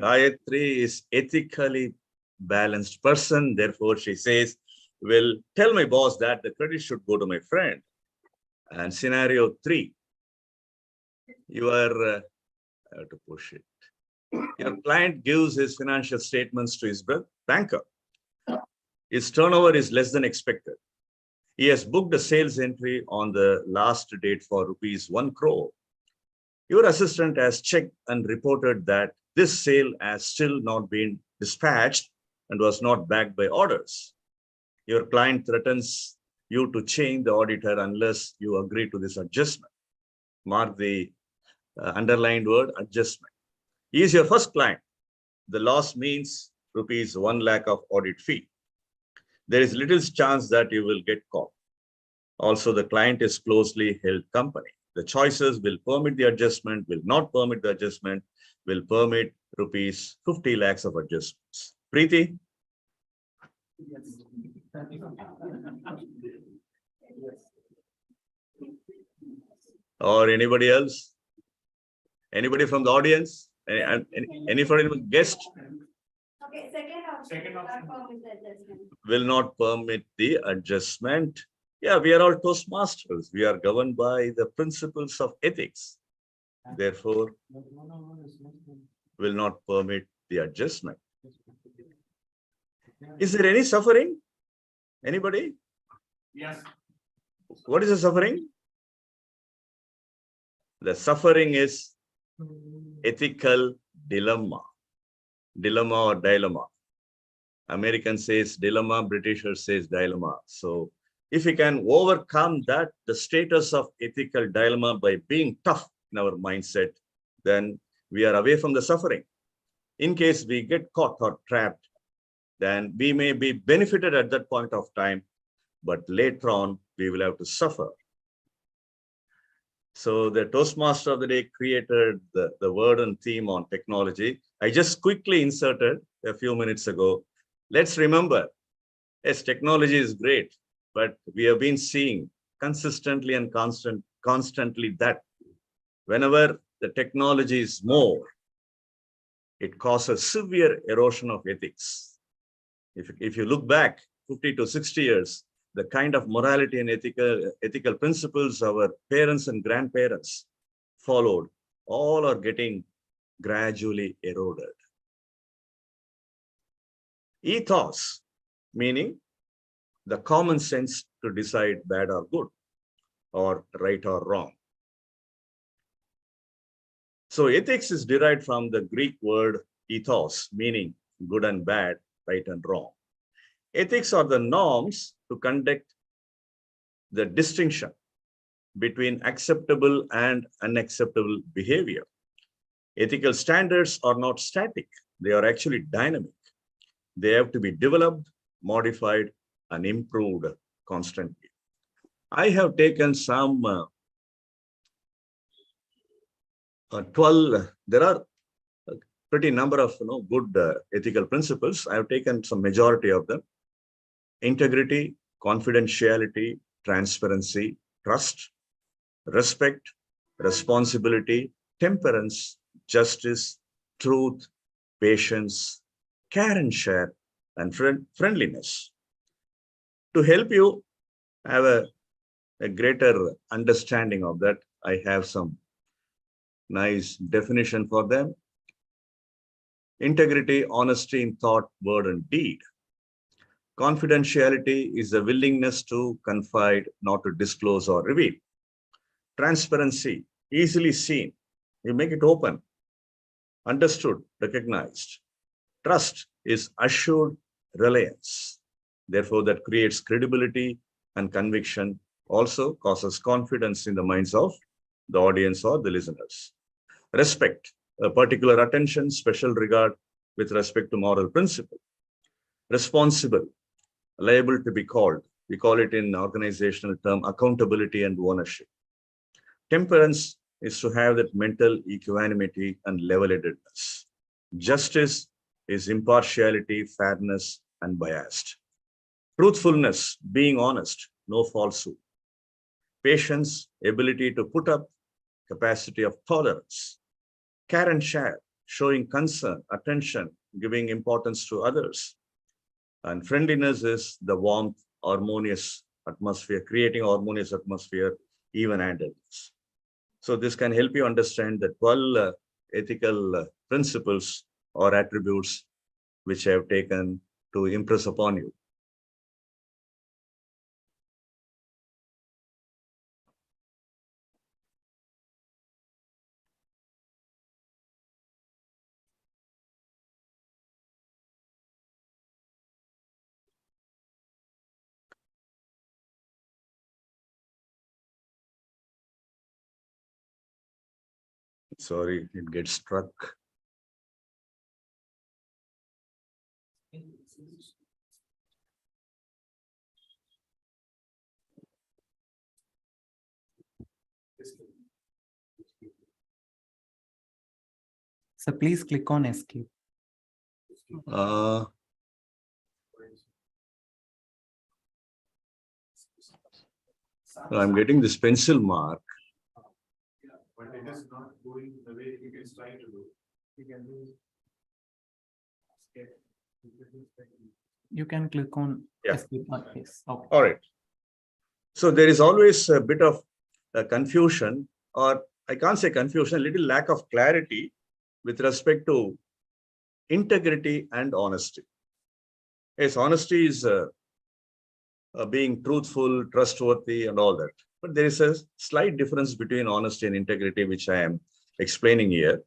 Gayatri is ethically balanced person. Therefore, she says, will tell my boss that the credit should go to my friend. And scenario 3, you are, I have to push it. Your client gives his financial statements to his banker. His turnover is less than expected. He has booked a sales entry on the last date for rupees 1 crore. Your assistant has checked and reported that this sale has still not been dispatched and was not backed by orders. Your client threatens you to change the auditor unless you agree to this adjustment. Mark the underlined word adjustment. He is your first client. The loss means rupees 1 lakh of audit fee. There is little chance that you will get caught. Also, the client is closely held company. The choices will permit the adjustment, will not permit the adjustment, will permit rupees 50 lakhs of adjustments. Preeti? Or anybody else? Anybody from the audience? Any foreign guest? Okay, second option. Will not permit the adjustment. Yeah, we are all Toastmasters. We are governed by the principles of ethics. Therefore, will not permit the adjustment. Is there any suffering? Anybody? Yes. What is the suffering? The suffering is ethical dilemma. Dilemma or dilemma. American says dilemma, Britisher says dilemma. So if we can overcome that, the status of ethical dilemma by being tough in our mindset, then we are away from the suffering. In case we get caught or trapped, then we may be benefited at that point of time, but later on, we will have to suffer. So the Toastmaster of the Day created the word and theme on technology. I just quickly inserted a few minutes ago. Let's remember, yes, technology is great, but we have been seeing consistently and constantly that whenever the technology is more, it causes severe erosion of ethics. If you look back 50 to 60 years, the kind of morality and ethical principles our parents and grandparents followed, all are getting gradually eroded. Ethos, meaning the common sense to decide bad or good, or right or wrong. So ethics is derived from the Greek word ethos, meaning good and bad, right and wrong. Ethics are the norms to conduct the distinction between acceptable and unacceptable behavior. Ethical standards are not static, they are actually dynamic. They have to be developed, modified, and improved constantly. I have taken some 12, there are a pretty number of good ethical principles. I have taken some majority of them. Integrity, confidentiality, transparency, trust, respect, responsibility, temperance, justice, truth, patience, care and share, and friendliness. To help you have a greater understanding of that, I have some nice definition for them. Integrity, honesty in thought, word, and deed. Confidentiality is the willingness to confide, not to disclose or reveal. Transparency, easily seen. You make it open. understood, recognized. Trust is assured reliance. Therefore, that creates credibility and conviction, also causes confidence in the minds of the audience or the listeners. Respect, a particular attention, special regard with respect to moral principle. Responsible, liable to be called. We call it in organizational term accountability and ownership. Temperance is to have that mental equanimity and level-headedness. Justice is impartiality, fairness, and biased. Truthfulness, being honest, no falsehood. Patience, ability to put up, capacity of tolerance. Care and share, showing concern, attention, giving importance to others. And friendliness is the warmth, harmonious atmosphere, creating harmonious atmosphere, even-handedness. So this can help you understand the 12 ethical principles or attributes which I have taken to impress upon you. Sorry, it gets struck. So please click on escape. I'm getting this pencil mark. But it is not going the way it is trying to do. You can do escape. You can click on Yeah. escape. Yes. Okay. All right. So there is always a bit of confusion, or I can't say confusion, a little lack of clarity with respect to integrity and honesty. Yes, honesty is being truthful, trustworthy, and all that. But there is a slight difference between honesty and integrity, which I am explaining here.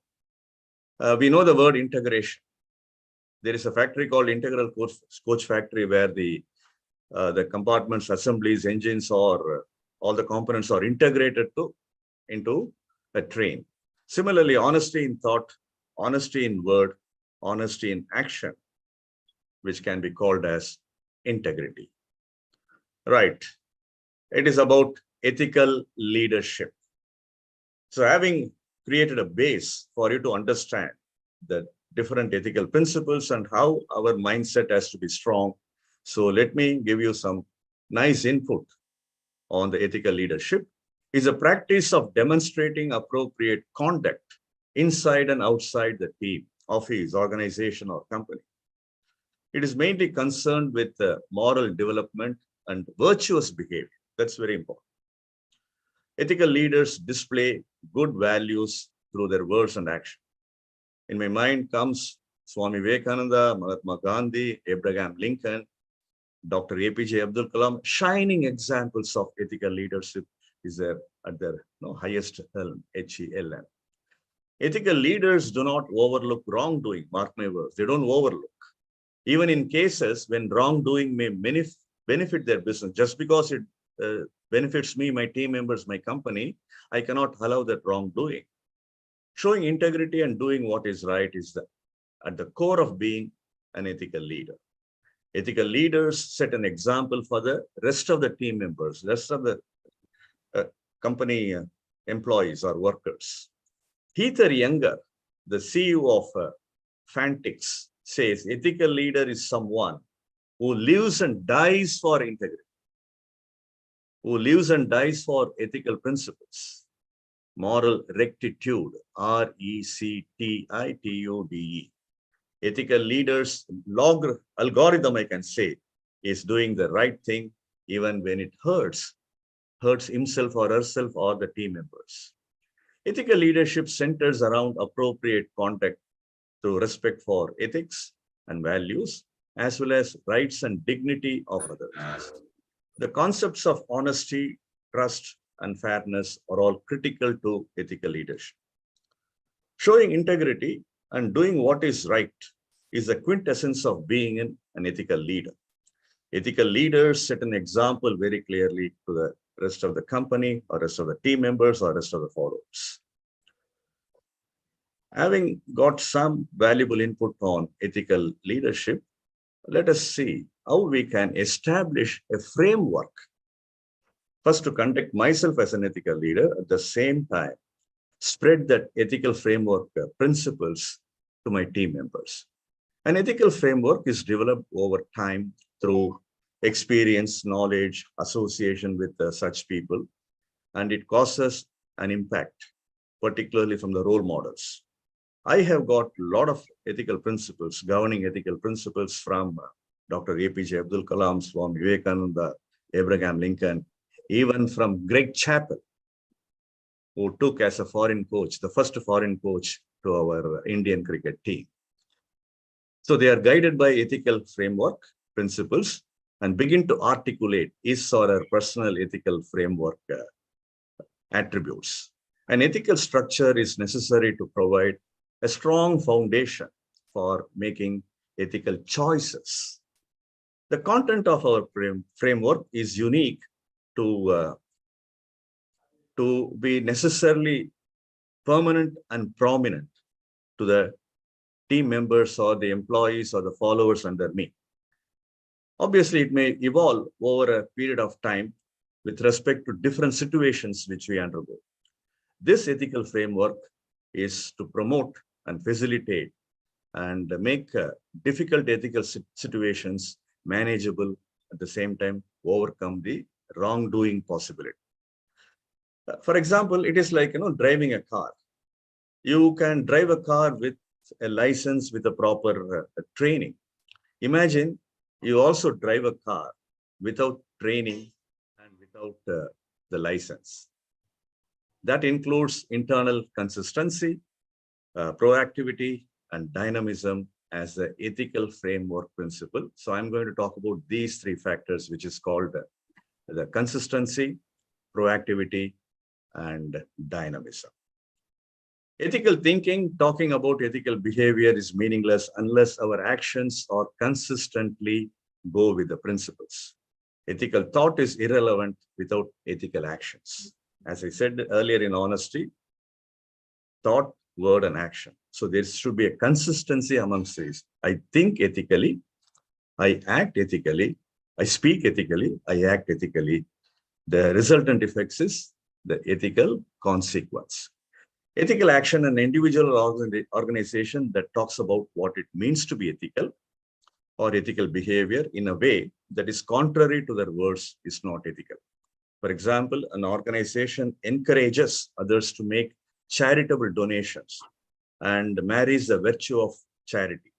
We know the word integration. There is a factory called Integral Coach Factory where the compartments, assemblies, engines, or all the components are integrated into a train. Similarly, honesty in thought, honesty in word, honesty in action, which can be called as integrity. Right. It is about ethical leadership. So having created a base for you to understand the different ethical principles and how our mindset has to be strong. So let me give you some nice input on the ethical leadership. Is a practice of demonstrating appropriate conduct inside and outside the team, office, organization, or company. It is mainly concerned with moral development and virtuous behavior. That's very important. Ethical leaders display good values through their words and action. In my mind comes Swami Vivekananda, Mahatma Gandhi, Abraham Lincoln, Dr. APJ Abdul Kalam. Shining examples of ethical leadership is there at their highest helm, HELM. Ethical leaders do not overlook wrongdoing. Mark my words, they don't overlook. Even in cases when wrongdoing may benefit their business, just because it benefits me, my team members, my company, I cannot allow that wrongdoing. Showing integrity and doing what is right is at the core of being an ethical leader. Ethical leaders set an example for the rest of the team members, rest of the company employees or workers. Heather Younger, the CEO of Fantix, says ethical leader is someone who lives and dies for integrity, who lives and dies for ethical principles. Moral rectitude, RECTITUDE. Ethical leaders' algorithm, I can say, is doing the right thing even when it hurts himself or herself or the team members. Ethical leadership centers around appropriate conduct through respect for ethics and values, as well as rights and dignity of others. The concepts of honesty, trust, and fairness are all critical to ethical leadership. Showing integrity and doing what is right is the quintessence of being an ethical leader. Ethical leaders set an example very clearly to the rest of the company or rest of the team members or rest of the followers. Having got some valuable input on ethical leadership, let us see how we can establish a framework. First, to conduct myself as an ethical leader, at the same time, spread that ethical framework principles to my team members. An ethical framework is developed over time through experience, knowledge, association with such people, and it causes an impact, particularly from the role models. I have got a lot of ethical principles, governing ethical principles from Dr. APJ Abdul Kalam, Swami Vivekananda, Abraham Lincoln, even from Greg Chappell, who took as a foreign coach, the first foreign coach to our Indian cricket team. So they are guided by ethical framework principles and begin to articulate his or her personal ethical framework attributes. An ethical structure is necessary to provide a strong foundation for making ethical choices. The content of our framework is unique to be necessarily permanent and prominent to the team members or the employees or the followers under me. Obviously, it may evolve over a period of time with respect to different situations which we undergo. This ethical framework is to promote and facilitate and make difficult ethical situations manageable, at the same time overcome the wrongdoing possibility. For example, it is like driving a car. You can drive a car with a license with a proper training. Imagine you also drive a car without training and without the license. That includes internal consistency, proactivity, and dynamism as the ethical framework principle. So I'm going to talk about these three factors, which is called the consistency, proactivity, and dynamism. Ethical thinking, talking about ethical behavior, is meaningless unless our actions are consistently go with the principles. Ethical thought is irrelevant without ethical actions. As I said earlier, in honesty, thought, word, and action. So there should be a consistency amongst these. I think ethically, I act ethically, I speak ethically, I act ethically. The resultant effects is the ethical consequence. Ethical action, an individual or organization that talks about what it means to be ethical or ethical behavior in a way that is contrary to their words is not ethical. For example, an organization encourages others to make charitable donations and marries the virtue of charity.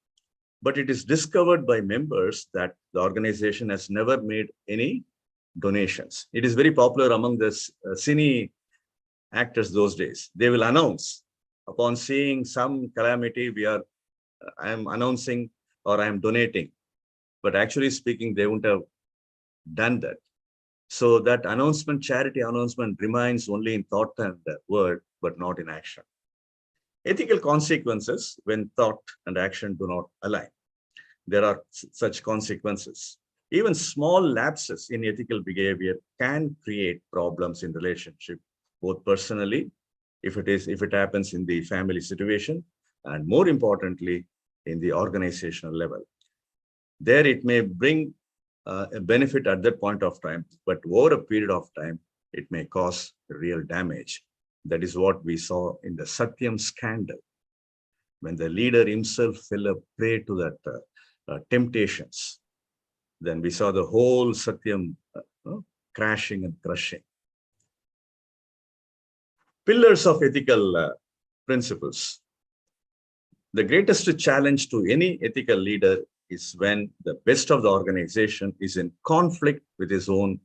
But it is discovered by members that the organization has never made any donations. It is very popular among the cine actors those days. They will announce upon seeing some calamity, I am announcing or I am donating. But actually speaking, they wouldn't have done that. So that announcement, charity announcement, remains only in thought and word, but not in action. Ethical consequences when thought and action do not align. There are such consequences. Even small lapses in ethical behavior can create problems in relationship, both personally, if it happens in the family situation, and more importantly, in the organizational level. There it may bring a benefit at that point of time, but over a period of time, it may cause real damage. That is what we saw in the Satyam scandal, when the leader himself fell a prey to that temptations. Then we saw the whole Satyam crashing and crushing. Pillars of ethical principles. The greatest challenge to any ethical leader is when the best of the organization is in conflict with his own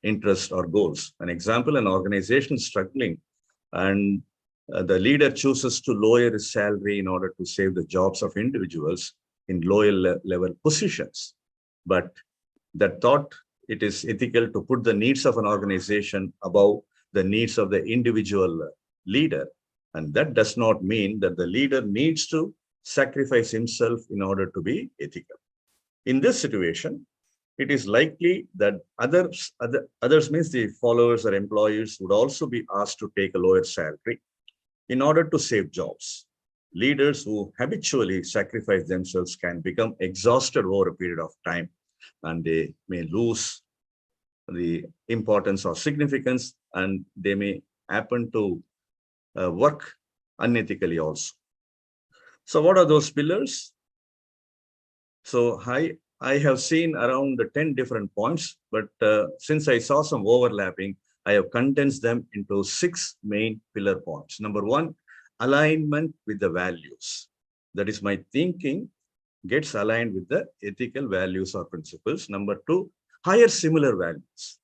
interests or goals. An example, an organization is struggling and the leader chooses to lower his salary in order to save the jobs of individuals in lower level positions. But that thought, it is ethical to put the needs of an organization above the needs of the individual leader. And that does not mean that the leader needs to sacrifice himself in order to be ethical. In this situation, it is likely that others means the followers or employees would also be asked to take a lower salary in order to save jobs. Leaders who habitually sacrifice themselves can become exhausted over a period of time, and they may lose the importance or significance, and they may happen to work unethically also. So what are those pillars? So I have seen around 10 different points, but since I saw some overlapping, I have condensed them into 6 main pillar points. Number 1, alignment with the values. That is, my thinking gets aligned with the ethical values or principles. Number 2, hire similar values.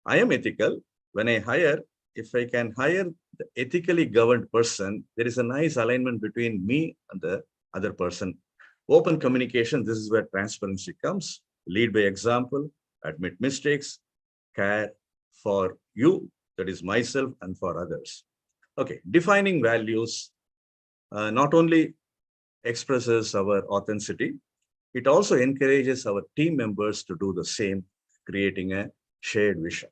I am ethical. When I hire, if I can hire the ethically governed person, there is a nice alignment between me and the other person. Open communication, this is where transparency comes. Lead by example, admit mistakes, care for you, that is myself, and for others. Okay, defining values not only expresses our authenticity, it also encourages our team members to do the same, creating a shared vision.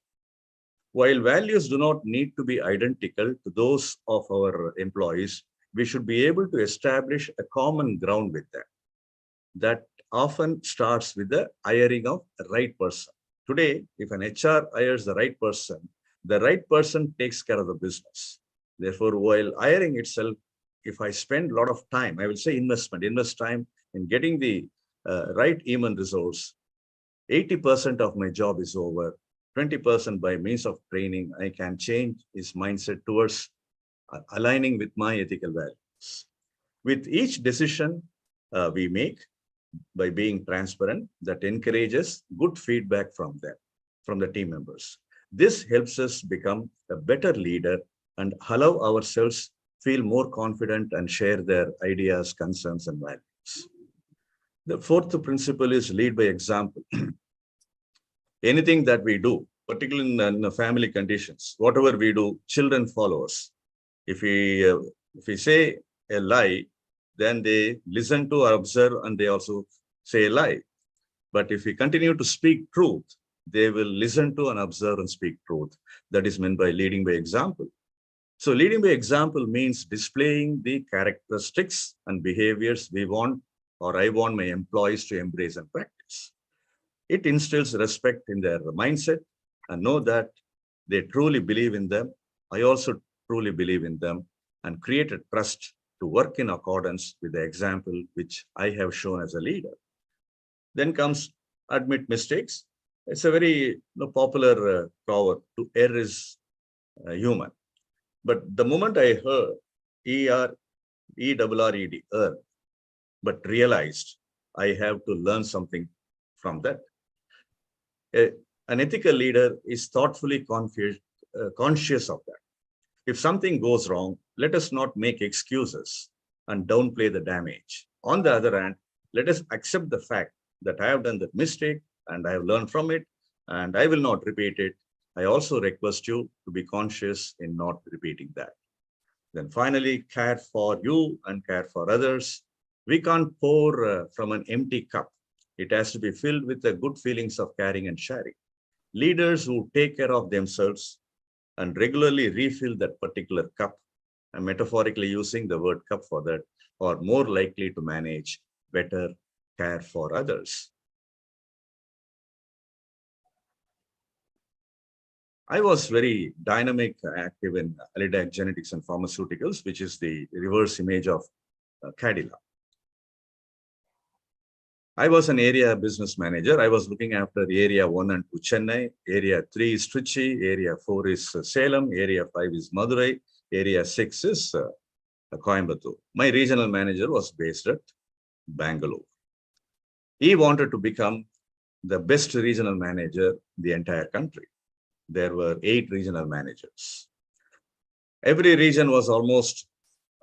While values do not need to be identical to those of our employees, we should be able to establish a common ground with them. That often starts with the hiring of the right person. Today, if an HR hires the right person takes care of the business. Therefore, while hiring itself, if I spend a lot of time, I will say invest time in getting the right human resource, 80% of my job is over. 20% by means of training, I can change his mindset towards aligning with my ethical values. With each decision we make, by being transparent, that encourages good feedback from them, from the team members. This helps us become a better leader and allow ourselves feel more confident and share their ideas, concerns, and values. The 4th principle is lead by example. Anything that we do, particularly in the family conditions, whatever we do, children follow us. If we say a lie, then they listen to or observe, and they also say a lie. But if we continue to speak truth, they will listen to and observe and speak truth. That is meant by leading by example. So leading by example means displaying the characteristics and behaviors we want, or I want my employees to embrace and practice. It instills respect in their mindset and know that they truly believe in them. I also truly believe in them, and create a trust to work in accordance with the example which I have shown as a leader. Then comes admit mistakes. It's a very popular proverb, to err is human. But the moment I heard E-R-E-R-R-E-D, err, but realized I have to learn something from that. An ethical leader is thoughtfully conscious of that. If something goes wrong, let us not make excuses and downplay the damage. On the other hand, let us accept the fact that I have done that mistake and I have learned from it, and I will not repeat it. I also request you to be conscious in not repeating that. Then finally, care for you and care for others. We can't pour from an empty cup. It has to be filled with the good feelings of caring and sharing. Leaders who take care of themselves and regularly refill that particular cup, I'm metaphorically using the word cup for that, are more likely to manage better care for others. I was very dynamic, active in Alidac Genetics and Pharmaceuticals, which is the reverse image of Cadillac. I was an area business manager. I was looking after area 1 and 2 Chennai, area 3 is Trichy, area 4 is Salem, area 5 is Madurai, area 6 is Coimbatore. My regional manager was based at Bangalore. He wanted to become the best regional manager in the entire country. There were 8 regional managers. Every region was almost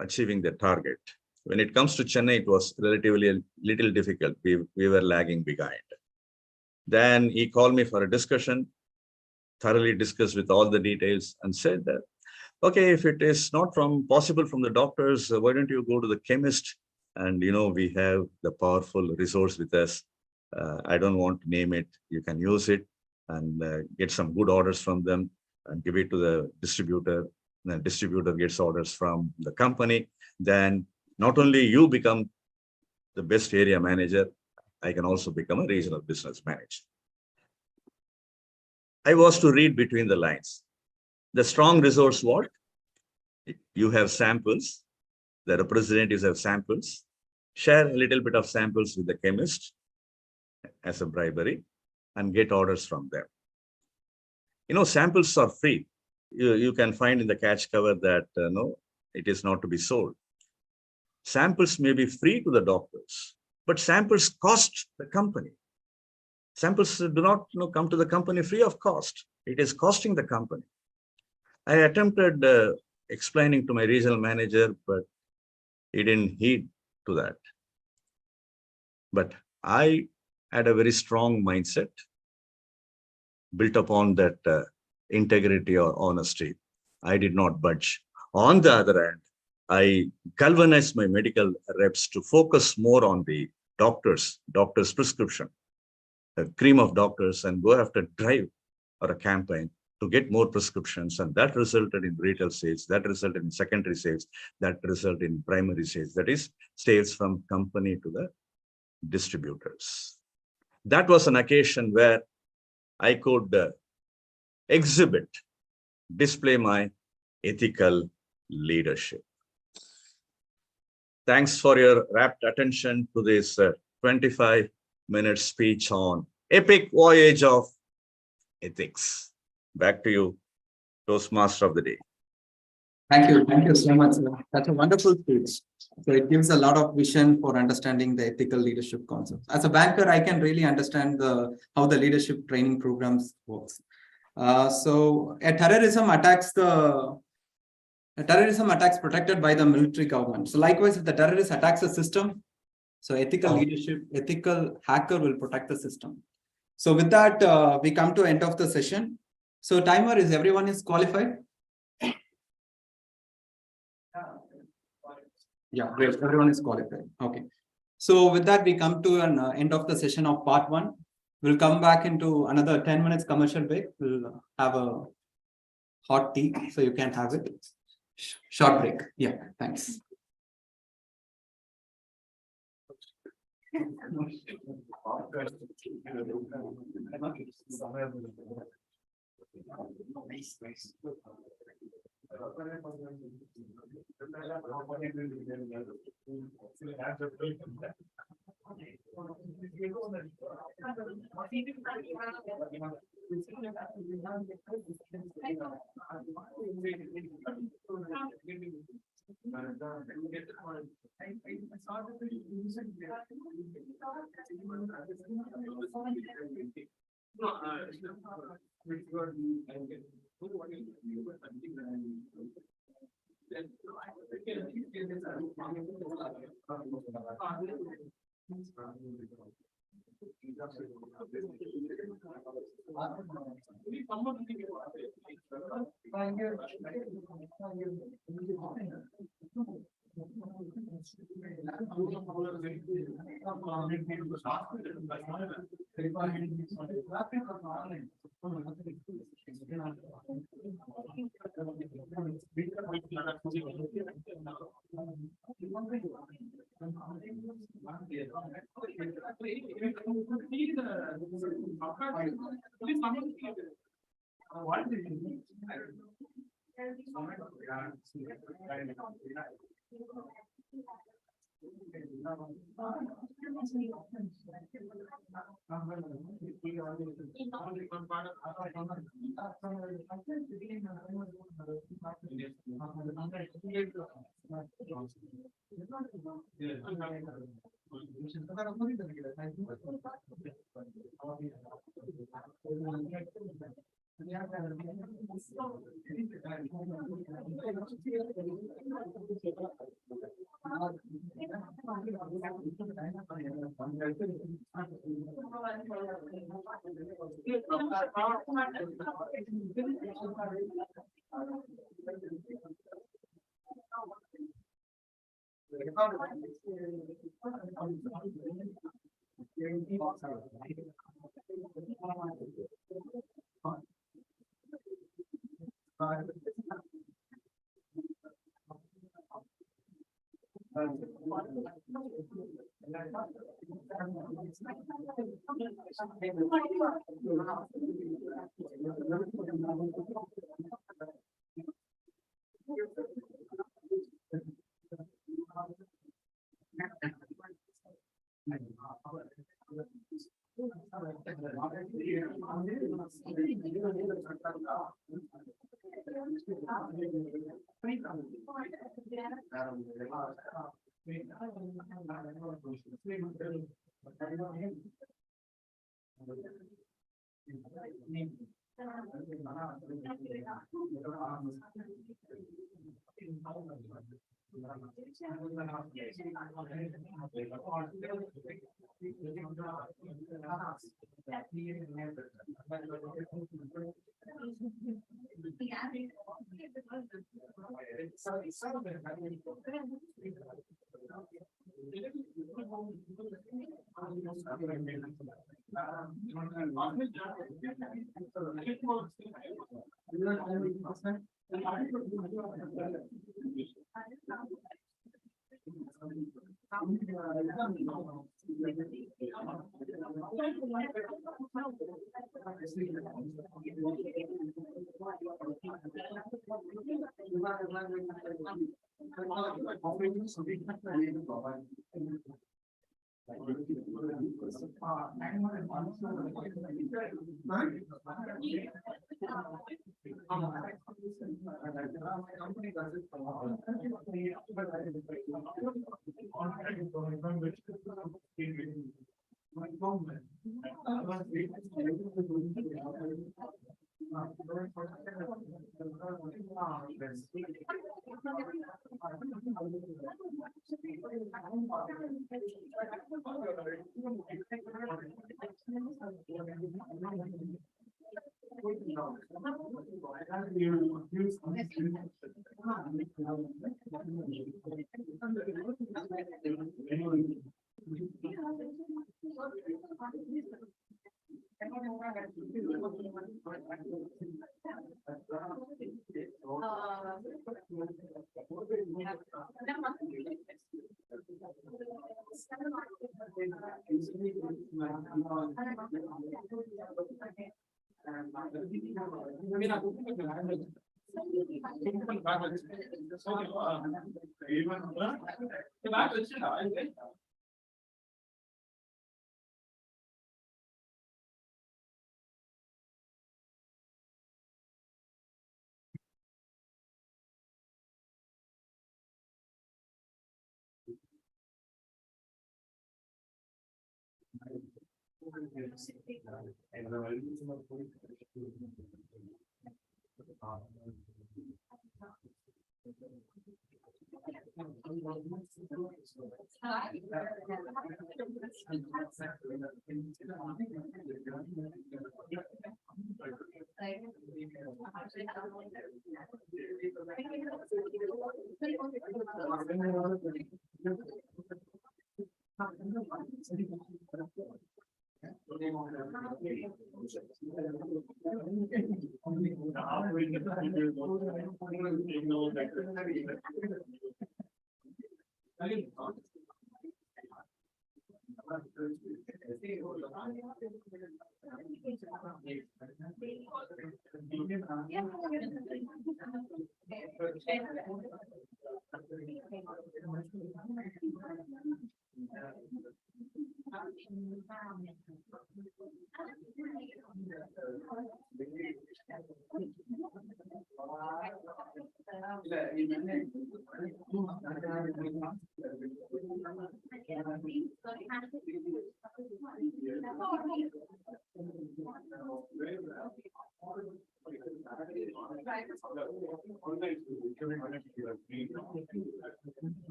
achieving the target. When it comes to Chennai, it was relatively a little difficult. We were lagging behind. Then he called me for a discussion, thoroughly discussed with all the details, and said that, okay, if it is not possible from the doctors, why don't you go to the chemist And we have the powerful resource with us. I don't want to name it. You can use it and get some good orders from them and give it to the distributor. The distributor gets orders from the company. Then not only you become the best area manager, I can also become a regional business manager. I was to read between the lines. The strong resource what? You have samples. The representatives have samples. Share a little bit of samples with the chemist as a bribery and get orders from them. Samples are free. You can find in the catch cover that no, it is not to be sold. Samples may be free to the doctors, but samples cost the company. Samples do not come to the company free of cost. It is costing the company. I attempted explaining to my regional manager, but he didn't heed to that. But I had a very strong mindset built upon that integrity or honesty. I did not budge. On the other hand, I galvanized my medical reps to focus more on the doctor's prescription, the cream of doctors, and go after drive or a campaign to get more prescriptions. And that resulted in retail sales, that resulted in secondary sales, that resulted in primary sales, that is sales from company to the distributors. That was an occasion where I could display my ethical leadership. Thanks for your rapt attention to this 25-minute speech on epic voyage of ethics. Back to you, Toastmaster of the day. Thank you so much, sir. That's a wonderful speech. So it gives a lot of vision for understanding the ethical leadership concepts. As a banker, I can really understand how the leadership training programs works. So a terrorism attacks protected by the military government. So likewise, if the terrorist attacks a system, so ethical leadership, ethical hacker will protect the system. So with that, we come to end of the session. So timer, is everyone is qualified? Yeah, great. Everyone is qualified. Okay. So with that, we come to an end of the session of part 1. We'll come back into another 10 minutes commercial break. We'll have a hot tea, so you can have it. Short break. Yeah, thanks.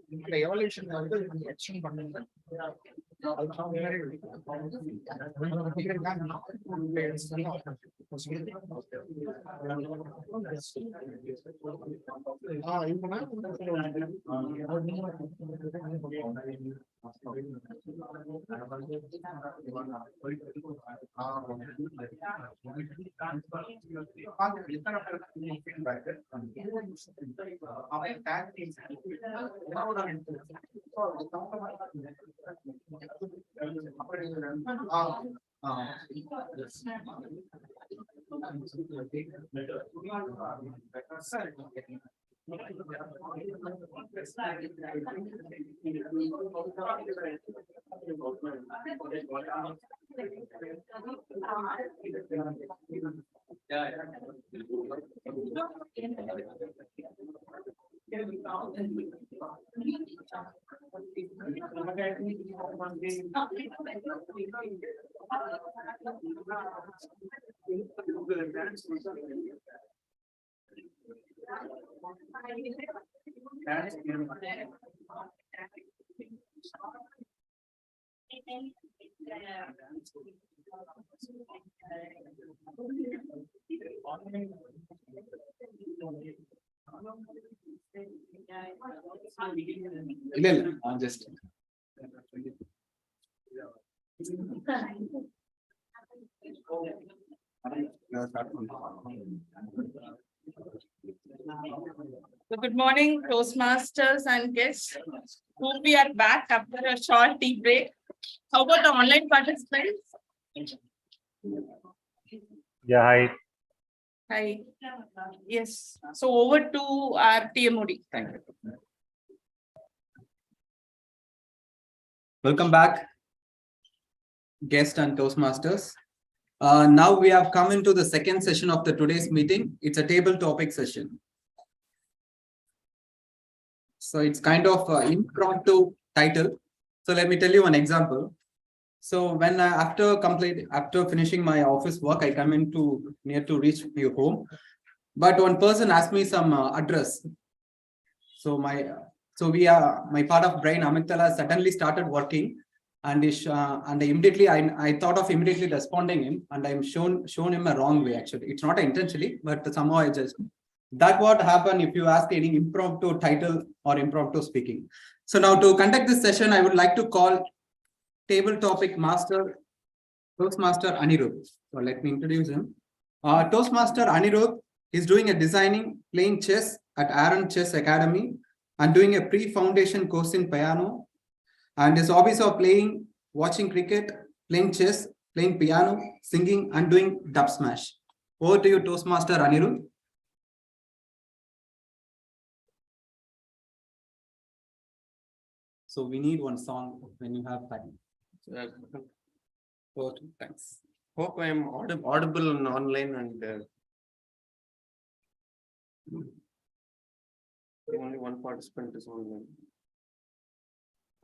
The evaluation achieve just So good morning, Toastmasters and guests. Hope we are back after a short tea break. How about the online participants? Yeah, hi. Hi. Yes. So over to our TMOD. Thank you. welcome back, guests and Toastmasters. Now we have come into the second session of the today's meeting. It's a table topic session. So it's kind of an impromptu title. So let me tell you one example. So when after finishing my office work, I come into near to reach my home. But one person asked me some address. So my part of brain amygdala suddenly started working, and immediately I thought of immediately responding him, and I'm shown him a wrong way. Actually, it's not intentionally, but somehow I just That what happen if you ask any impromptu title or impromptu speaking. So now to conduct this session, I would like to call table topic master, Toastmaster Anirudh. So let me introduce him. Toastmaster Anirudh is doing a designing, playing chess at Aaron Chess Academy and doing a pre-foundation course in piano. And his hobbies are playing, watching cricket, playing chess, playing piano, singing, and doing dub smash. Over to you, Toastmaster Anirudh. So we need one song when you have time. Thanks. Hope I am audible and online and only one participant is online.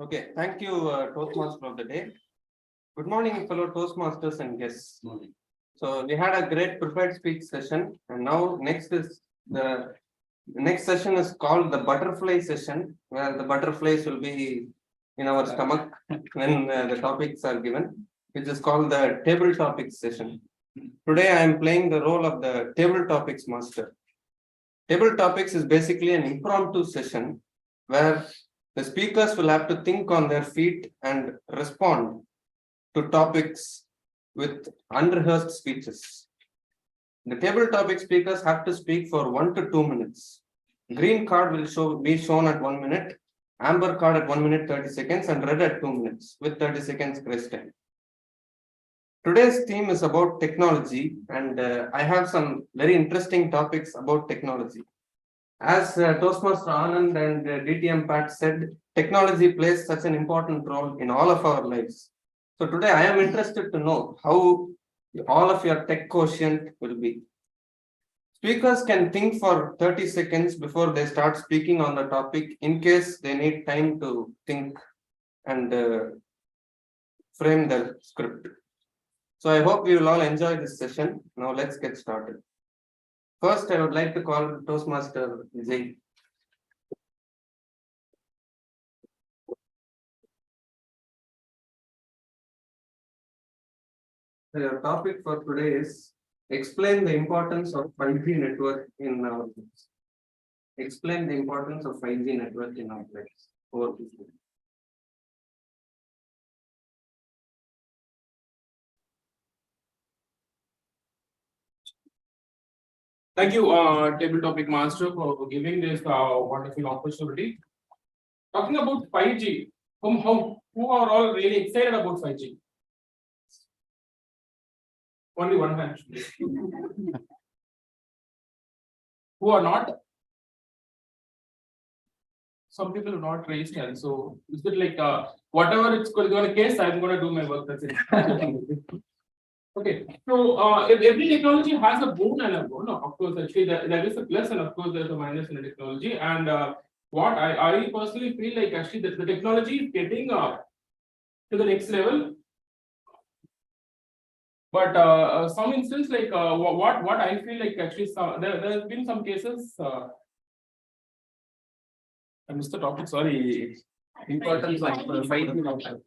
Okay, thank you, Toastmaster of the day. Good morning, fellow Toastmasters and guests. Morning. So we had a great prepared speech session, and now next is the next session is called the butterfly session, where the butterflies will be in our stomach when the topics are given, which is called the table topics session. Today I am playing the role of the table topics master. Table topics is basically an impromptu session where the speakers will have to think on their feet and respond to topics with unrehearsed speeches. The table topic speakers have to speak for 1 to 2 minutes. Green card will be shown at 1 minute, amber card at 1 minute 30 seconds, and red at 2 minutes with 30 seconds grace time. Today's theme is about technology, and I have some very interesting topics about technology. As Toastmaster Anand and DTM Pat said, technology plays such an important role in all of our lives. So today I am interested to know how all of your tech quotient will be. Speakers can think for 30 seconds before they start speaking on the topic in case they need time to think and frame their script. So I hope you will all enjoy this session. Now let's get started. First, I would like to call Toastmaster Vijay. Your topic for today is explain the importance of 5G network in our lives. Explain the importance of 5G network in our lives. Over to you. Thank you, Table Topic Master, for giving this wonderful opportunity. Talking about 5G, who are all really excited about 5G? Only one hand. Who are not? Some people have not raised hand. So is it like whatever it's going to case, I'm going to do my work. That's it. Okay, so every technology has a boon and a boon. Of course, actually, there is a plus, and of course, there's a minus in the technology. And what I personally feel like actually that the technology is getting to the next level. But some instance, like what I feel like actually there has been some cases. I missed the topic. Sorry. Importance of 5G.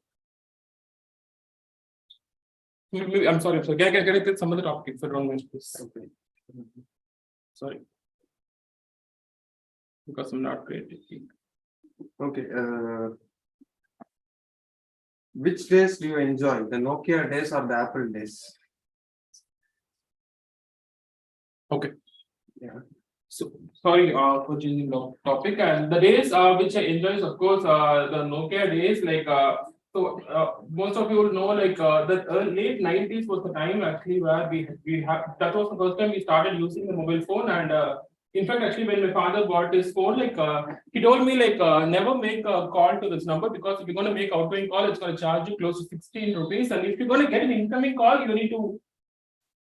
I'm sorry. Can I get some of the topics that don't mention this? Okay. Sorry. Because I'm not great. Okay. Which days do you enjoy? The Nokia days or the Apple days? Okay. Yeah. So sorry for changing the topic. And the days which I enjoy is of course the Nokia days. Like most of you will know like the late 90s was the time actually where we have that was the first time we started using the mobile phone. And in fact, actually, when my father bought his phone, like he told me like never make a call to this number, because if you're going to make outgoing call, it's going to charge you close to 16 rupees. And if you're going to get an incoming call, you need to,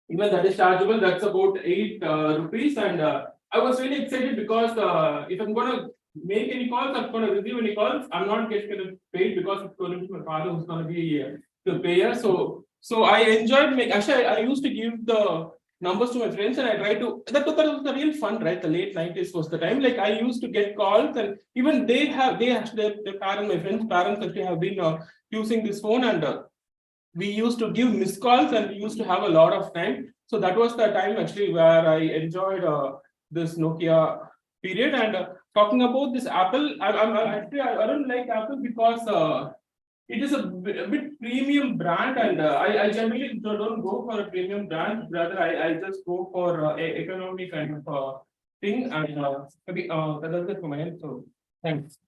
even that is chargeable, that's about 8 rupees. And I was really excited because if I'm going to make any calls, I'm going to receive any calls, I'm not getting paid because it's going to be my father who's going to be the payer. So I enjoyed actually I used to give the numbers to my friends, and I tried to, that was the real fun, right? The late 90s was the time. Like I used to get calls, and even their parents, my friends' parents actually have been using this phone, and we used to give missed calls, and we used to have a lot of time. So that was the time actually where I enjoyed this Nokia period. And talking about this Apple, I don't like Apple because it is a bit premium brand, and I generally don't go for a premium brand. Rather, I just go for a economy kind of thing, and maybe that's it for my end. So thanks.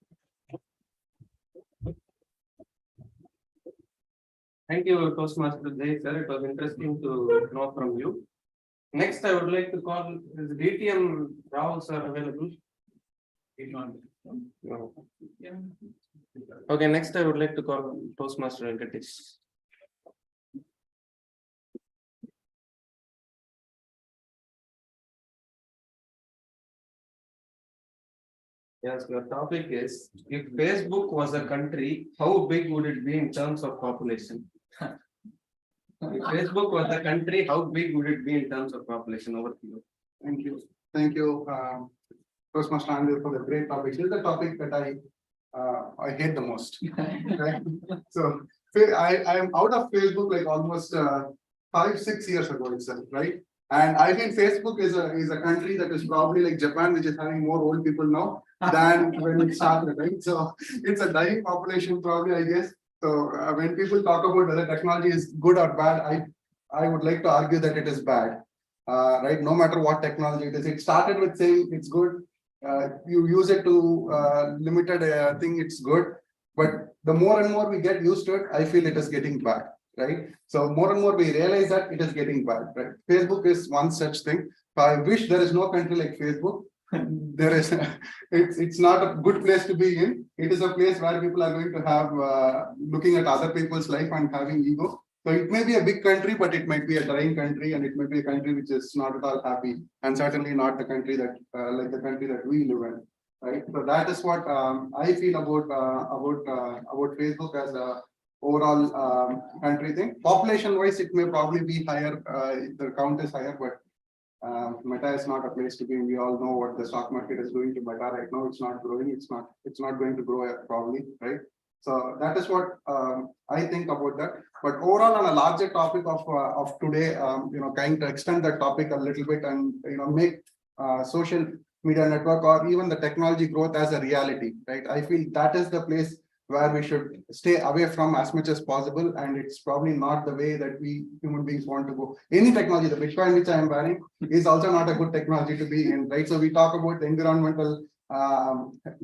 Thank you, Toastmaster Jay, sir. It was interesting to know from you. Next, I would like to call, is DTM Rao sir available? No. Okay, next I would like to call Toastmaster Venkatesh. Yes, your topic is, if Facebook was a country, how big would it be in terms of population? If Facebook was a country, how big would it be in terms of population? Over to you. Thank you. Thank you, Toastmaster Andrew, for the great topic. This is the topic that I hate the most. Right? So I am out of Facebook like almost 5-6 years ago itself, right? And I think Facebook is a country that is probably like Japan, which is having more old people now than when it started, right? So it's a dying population probably, I guess. So when people talk about whether technology is good or bad, I would like to argue that it is bad. Right? No matter what technology it is, it started with saying it's good. You use it to limited thing, it's good. But the more and more we get used to it, I feel it is getting bad, right? So more and more we realize that it is getting bad, right? Facebook is one such thing. I wish there is no country like Facebook. There is, it's not a good place to be in. It is a place where people are going to have looking at other people's life and having ego. So it may be a big country, but it might be a dying country, and it may be a country which is not at all happy, and certainly not the country that like the country that we live in, right? So that is what I feel about Facebook as a overall country thing. Population-wise, it may probably be higher. The count is higher, but Meta is not a place to be. We all know what the stock market is doing to Meta right now. It's not growing. It's not going to grow probably, right? So that is what I think about that. But overall, on a larger topic of today, trying to extend that topic a little bit and make social media network or even the technology growth as a reality, right? I feel that is the place where we should stay away from as much as possible, and it's probably not the way that we human beings want to go. Any technology, the Bitcoin which I am wearing is also not a good technology to be in, right? So we talk about the environmental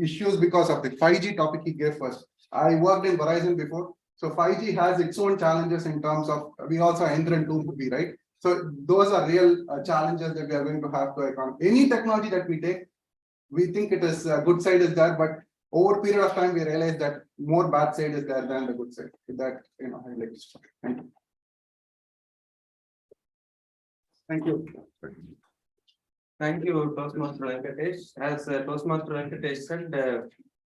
issues because of the 5G topic he gave first. I worked in Verizon before, so 5G has its own challenges in terms of, we also enter into to be, right? So those are real challenges that we are going to have to account. Any technology that we take, we think it is a good side is there, but over a period of time, we realize that more bad side is there than the good side. With that, I'd like to stop. Thank you. Thank you. Thank you, Toastmaster Venkatesh. As Toastmaster Venkatesh said,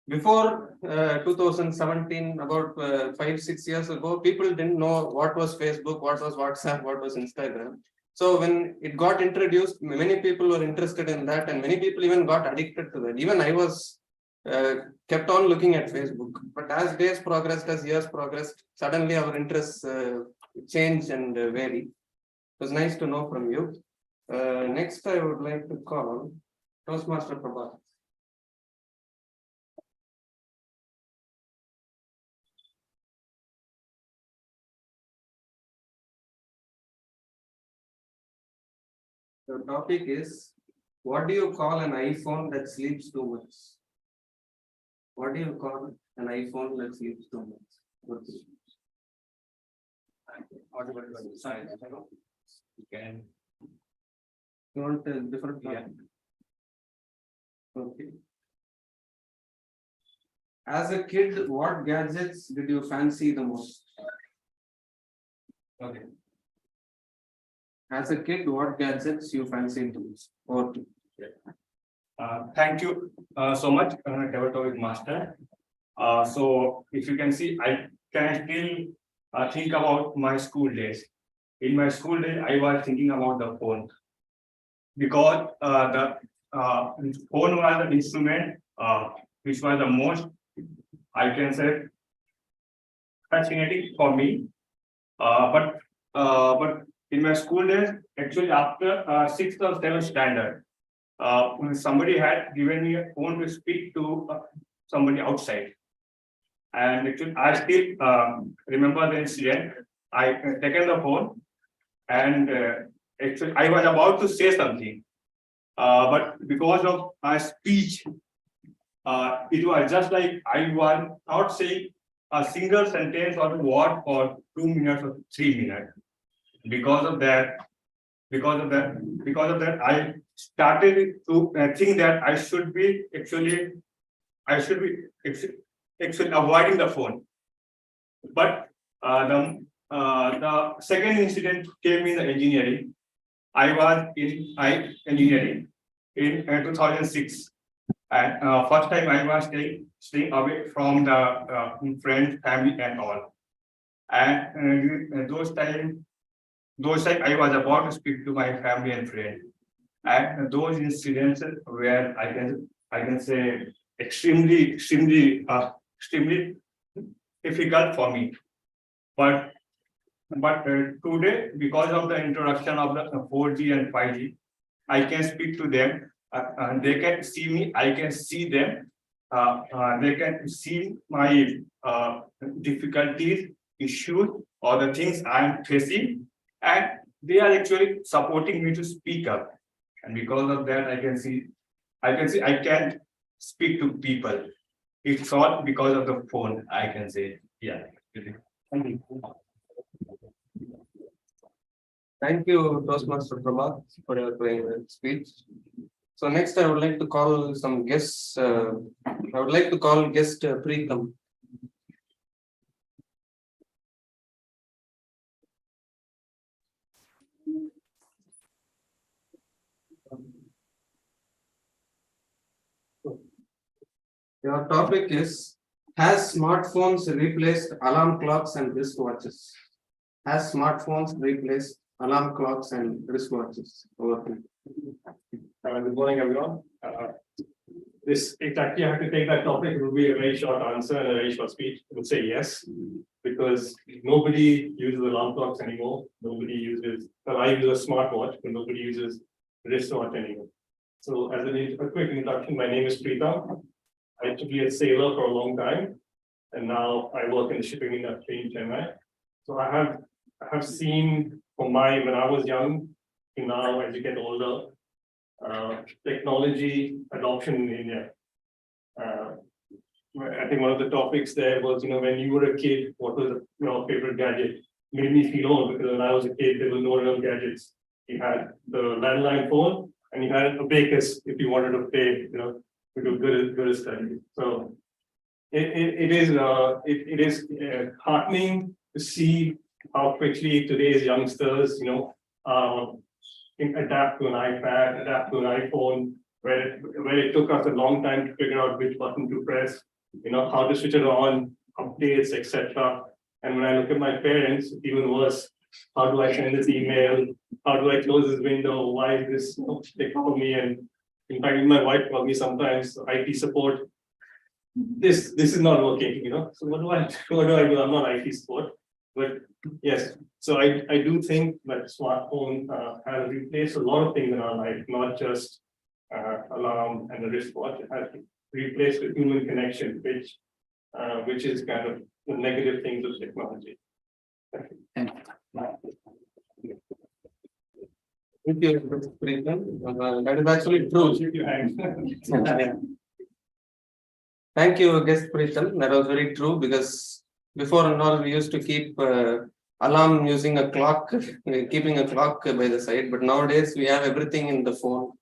before 2017, about 5-6 years ago, people didn't know what was Facebook, what was WhatsApp, what was Instagram. So when it got introduced, many people were interested in that, and many people even got addicted to that. Even I was kept on looking at Facebook. But as days progressed, as years progressed, suddenly our interests change and vary. It was nice to know from you. Next, I would like to call Toastmaster Prabhat. The topic is, what do you call an iPhone that sleeps too much? What do you call an iPhone that sleeps too much? You want a different? Yeah. Okay. As a kid, what gadgets did you fancy the most? Okay. As a kid, what gadgets you fancy the most? Or Thank you so much, Devotovic Master. So if you can see, I can still think about my school days. In my school days, I was thinking about the phone because the phone was the instrument which was the most, I can say, fascinating for me. But in my school days, actually after 6th or 7th standard, somebody had given me a phone to speak to somebody outside. And actually, I still remember the incident. I taken the phone and actually I was about to say something. But because of my speech, it was just like I was not saying a single sentence or word for 2 minutes or 3 minutes. Because of that, I started to think that I should be actually avoiding the phone. But the second incident came in the engineering. I was in engineering in 2006. And first time I was staying away from the friends, family, and all. And those time I was about to speak to my family and friends. And those incidents were I can say extremely difficult for me. But today, because of the introduction of the 4G and 5G, I can speak to them. They can see me. I can see them. They can see my difficulties, issues, or the things I am facing, and they are actually supporting me to speak up. And because of that, I can I can speak to people. It's all because of the phone, I can say. Yeah. Thank you. Thank you, Toastmaster Prabha, for your speech. So next, I would like to call some guests. I would like to call guest Preetham. Your topic is, has smartphones replaced alarm clocks and wristwatches? Has smartphones replaced alarm clocks and wristwatches? Over to you. Good morning, everyone. This exactly, I have to take that topic. It will be a very short answer and a very short speech. I would say yes, because nobody uses alarm clocks anymore. Nobody uses, well, I use a smartwatch, but nobody uses wristwatch anymore. So as a quick introduction, my name is Preetham. I used to be a sailor for a long time, and now I work in the shipping industry in Chennai. So I have seen from when I was young to now as you get older, technology adoption in India. I think one of the topics there was, when you were a kid, what was your favorite gadget? Made me feel old because when I was a kid, there were no real gadgets. You had the landline phone and you had a Bakers if you wanted to pay, to do good study. So it is heartening to see how quickly today's youngsters, can adapt to an iPad, adapt to an iPhone, where it took us a long time to figure out which button to press, how to switch it on, updates, etc. And when I look at my parents, even worse, how do I send this email? How do I close this window? Why is this? They call me, and in fact, my wife calls me sometimes. IT support. This is not working. So what do I do? I'm not IT support, but yes. So I do think that smartphone has replaced a lot of things in our life, not just alarm and the wristwatch. It has replaced the human connection, which is kind of the negative things of technology. Thank you, Preetham. That is actually true. Thank you, guest Preetham. That was very true, because before and all we used to keep alarm using a clock, keeping a clock by the side. But nowadays we have everything in the phone.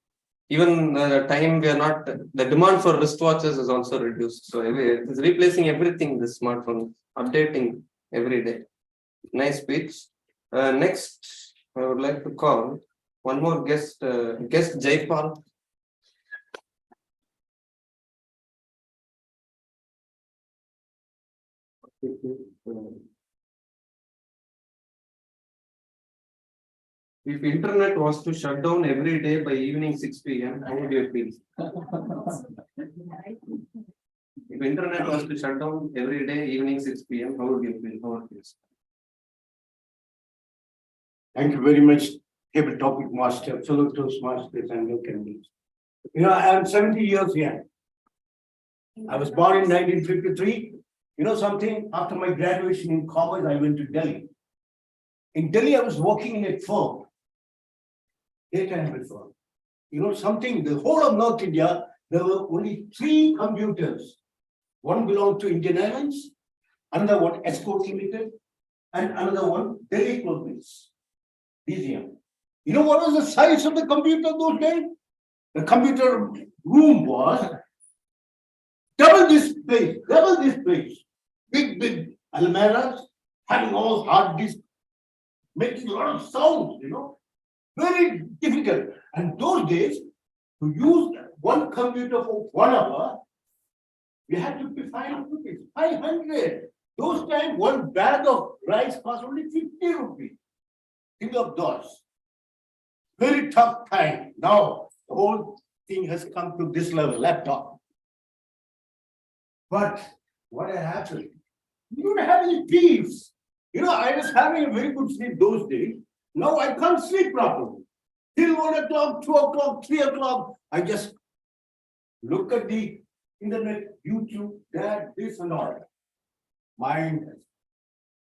Even the time we are not, the demand for wristwatches is also reduced. So it is replacing everything, the smartphone, updating every day. Nice speech. Next, I would like to call one more guest, guest Jaipal. If internet was to shut down every day by evening 6 p.m., how would you feel? If internet was to shut down every day evening 6 p.m., how would you feel? How would you feel? Thank you very much, table topic master, fellow Toastmasters and local. I am 70 years young. I was born in 1953. You know something? After my graduation in commerce, I went to Delhi. In Delhi, I was working in a firm. Data entry firm. You know something? The whole of North India, there were only 3 computers. One belonged to Indian Airlines, another one Escort Limited, and another one Delhi Clothings. DGM. You know what was the size of the computer those days? The computer room was double this place. Big almirahs, having all hard disks, making a lot of sound, very difficult. And those days, to use one computer for 1 hour, we had to pay 500 rupees. 500. Those times, one bag of rice cost only 50 rupees. Think of those. Very tough time. Now, the whole thing has come to this level, laptop. But what had happened? You don't have any peace. I was having a very good sleep those days. Now I can't sleep properly. Till 1 o'clock, 2 o'clock, 3 o'clock, I just look at the internet, YouTube, that, this and all. My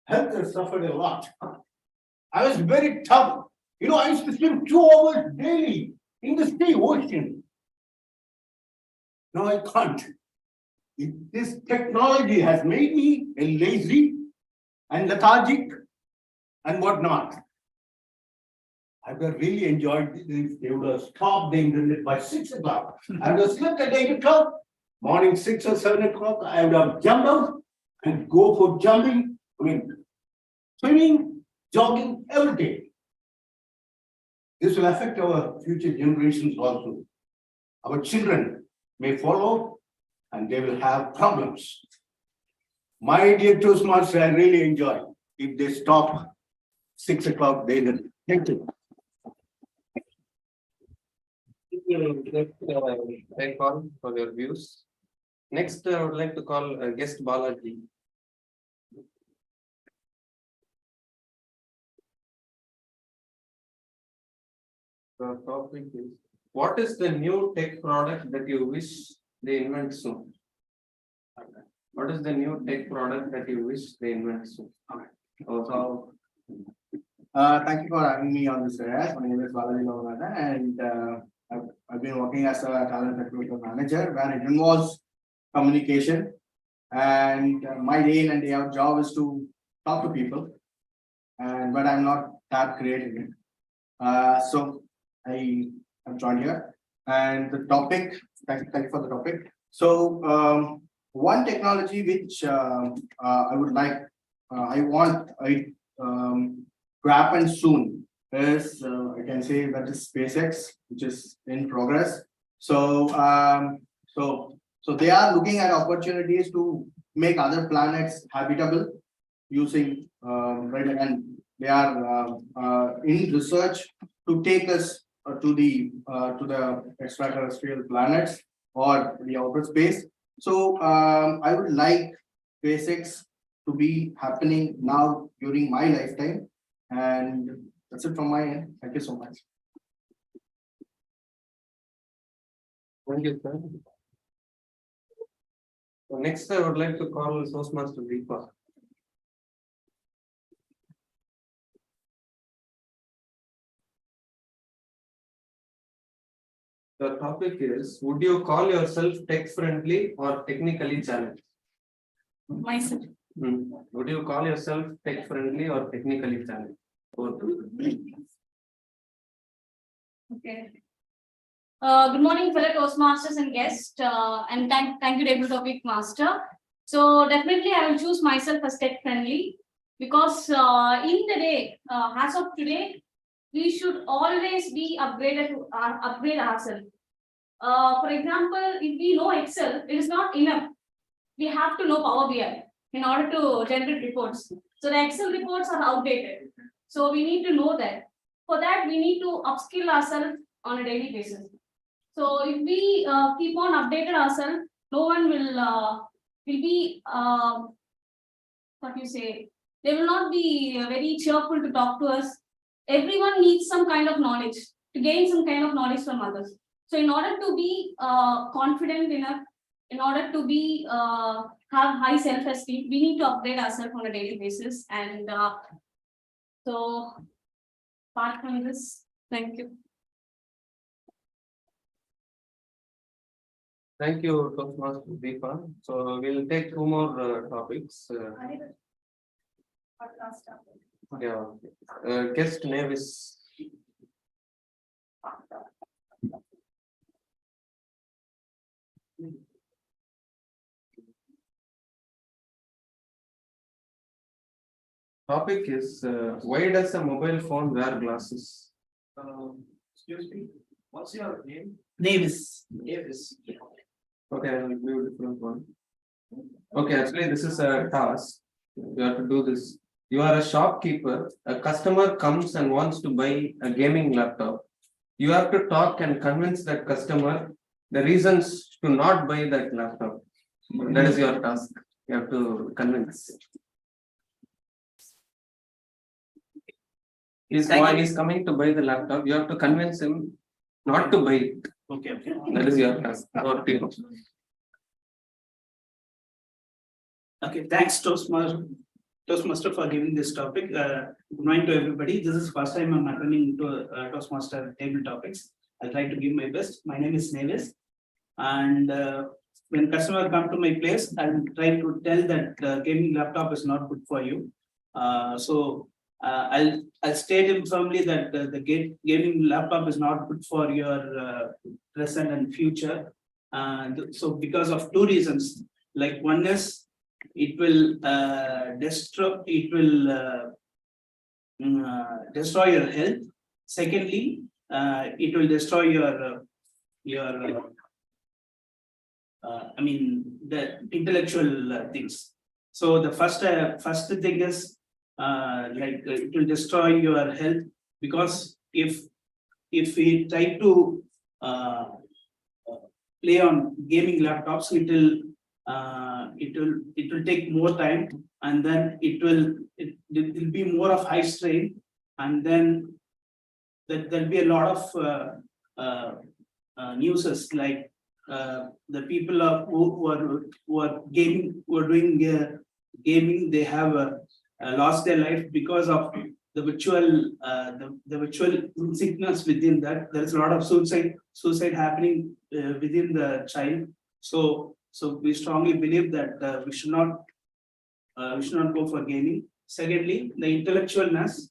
health has suffered a lot. I was very tough. I used to swim 2 hours daily in the sea ocean. Now I can't. This technology has made me a lazy and lethargic and whatnot. I would have really enjoyed this. They would have stopped the internet by 6 o'clock. I would have slept at 8 o'clock, morning 6 or 7 o'clock. I would have jumped out and go for jumping, swimming, jogging every day. This will affect our future generations also. Our children may follow and they will have problems. My dear Toastmasters, I really enjoy if they stop 6 o'clock daily. Thank you. Thank all for your views. Next, I would like to call guest Balaji. The topic is, what is the new tech product that you wish they invent soon? What is the new tech product that you wish they invent soon? Also, Thank you for having me on this area. My name is Balaji Loganathan, and I've been working as a talent acquisition manager where it involves communication. And my day in and day out job is to talk to people, but I'm not that creative. So I have joined here, and the topic. Thank you for the topic. So one technology which I would like, I want to happen soon is I can say that is SpaceX, which is in progress. So so they are looking at opportunities to make other planets habitable using right, and they are in research to take us to the extraterrestrial planets or the outer space. So I would like SpaceX to be happening now during my lifetime, and that's it from my end. Thank you so much. thank you, sir. So next, I would like to call Toastmaster Deepa. The topic is, would you call yourself tech-friendly or technically challenged? Myself. Would you call yourself tech-friendly or technically challenged? Okay. Good morning, fellow Toastmasters and guests, and thank you, Table Topic Master. So definitely, I will choose myself as tech-friendly because in the day, as of today, we should always be upgraded to upgrade ourselves. For example, if we know Excel, it is not enough. We have to know Power BI in order to generate reports. So the Excel reports are outdated. So we need to know that. For that, we need to upskill ourselves on a daily basis. So if we keep on updating ourselves, no one will be what you say. They will not be very cheerful to talk to us. Everyone needs some kind of knowledge to gain some kind of knowledge from others. So in order to be confident enough, in order to be have high self-esteem, we need to upgrade ourselves on a daily basis. And so apart from this, thank you. Thank you, Toastmaster Deepa. So we'll take two more topics. Yeah, guest name is. Topic is why does a mobile phone wear glasses? Excuse me, what's your name? Navis. Okay, I will give a different one. Okay, actually, this is a task. You have to do this. You are a shopkeeper. A customer comes and wants to buy a gaming laptop. You have to talk and convince that customer the reasons to not buy that laptop. That is your task. You have to convince. Why he's coming to buy the laptop. You have to convince him not to buy it. Okay. That is your task. Or team. Okay, thanks Toastmaster for giving this topic. Good morning to everybody. This is first time I'm attending to Toastmaster table topics. I'll try to give my best. My name is Navis, and when customer come to my place, I'll try to tell that gaming laptop is not good for you. I'll state him firmly that the gaming laptop is not good for your present and future. So because of two reasons, like one is it will destroy your health. Secondly, it will destroy your the intellectual things. So the first thing is it will destroy your health, because if we try to play on gaming laptops, it will take more time, and then it will be more of high strain, and then there'll be a lot of newses like the people who are doing gaming, they have lost their life because of the virtual sickness within that. There is a lot of suicide happening within the child. So we strongly believe that we should not go for gaming. Secondly, the intellectualness,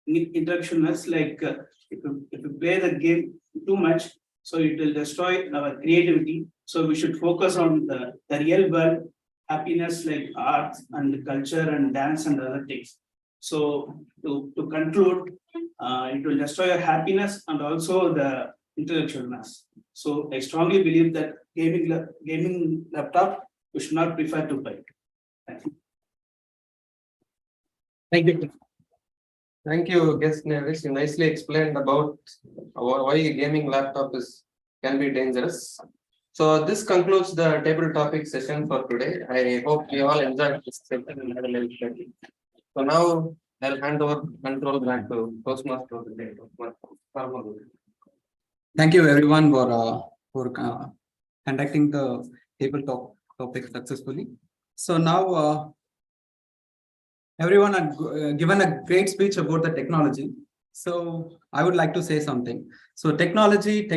like if you play the game too much, so it will destroy our creativity. So we should focus on the real world happiness, like art and culture and dance and other things. So to conclude, it will destroy your happiness and also the intellectualness. So I strongly believe that gaming laptop we should not prefer to buy. Thank you. Thank you. Thank you, guest Navis. You nicely explained about why a gaming laptop can be dangerous. So this concludes the table topic session for today. I hope you all enjoyed this session. So now I'll hand over control back to Toastmaster of the day. Thank you everyone for conducting the table topic successfully. So now everyone had given a great speech about the technology. So I would like to say something. So technology.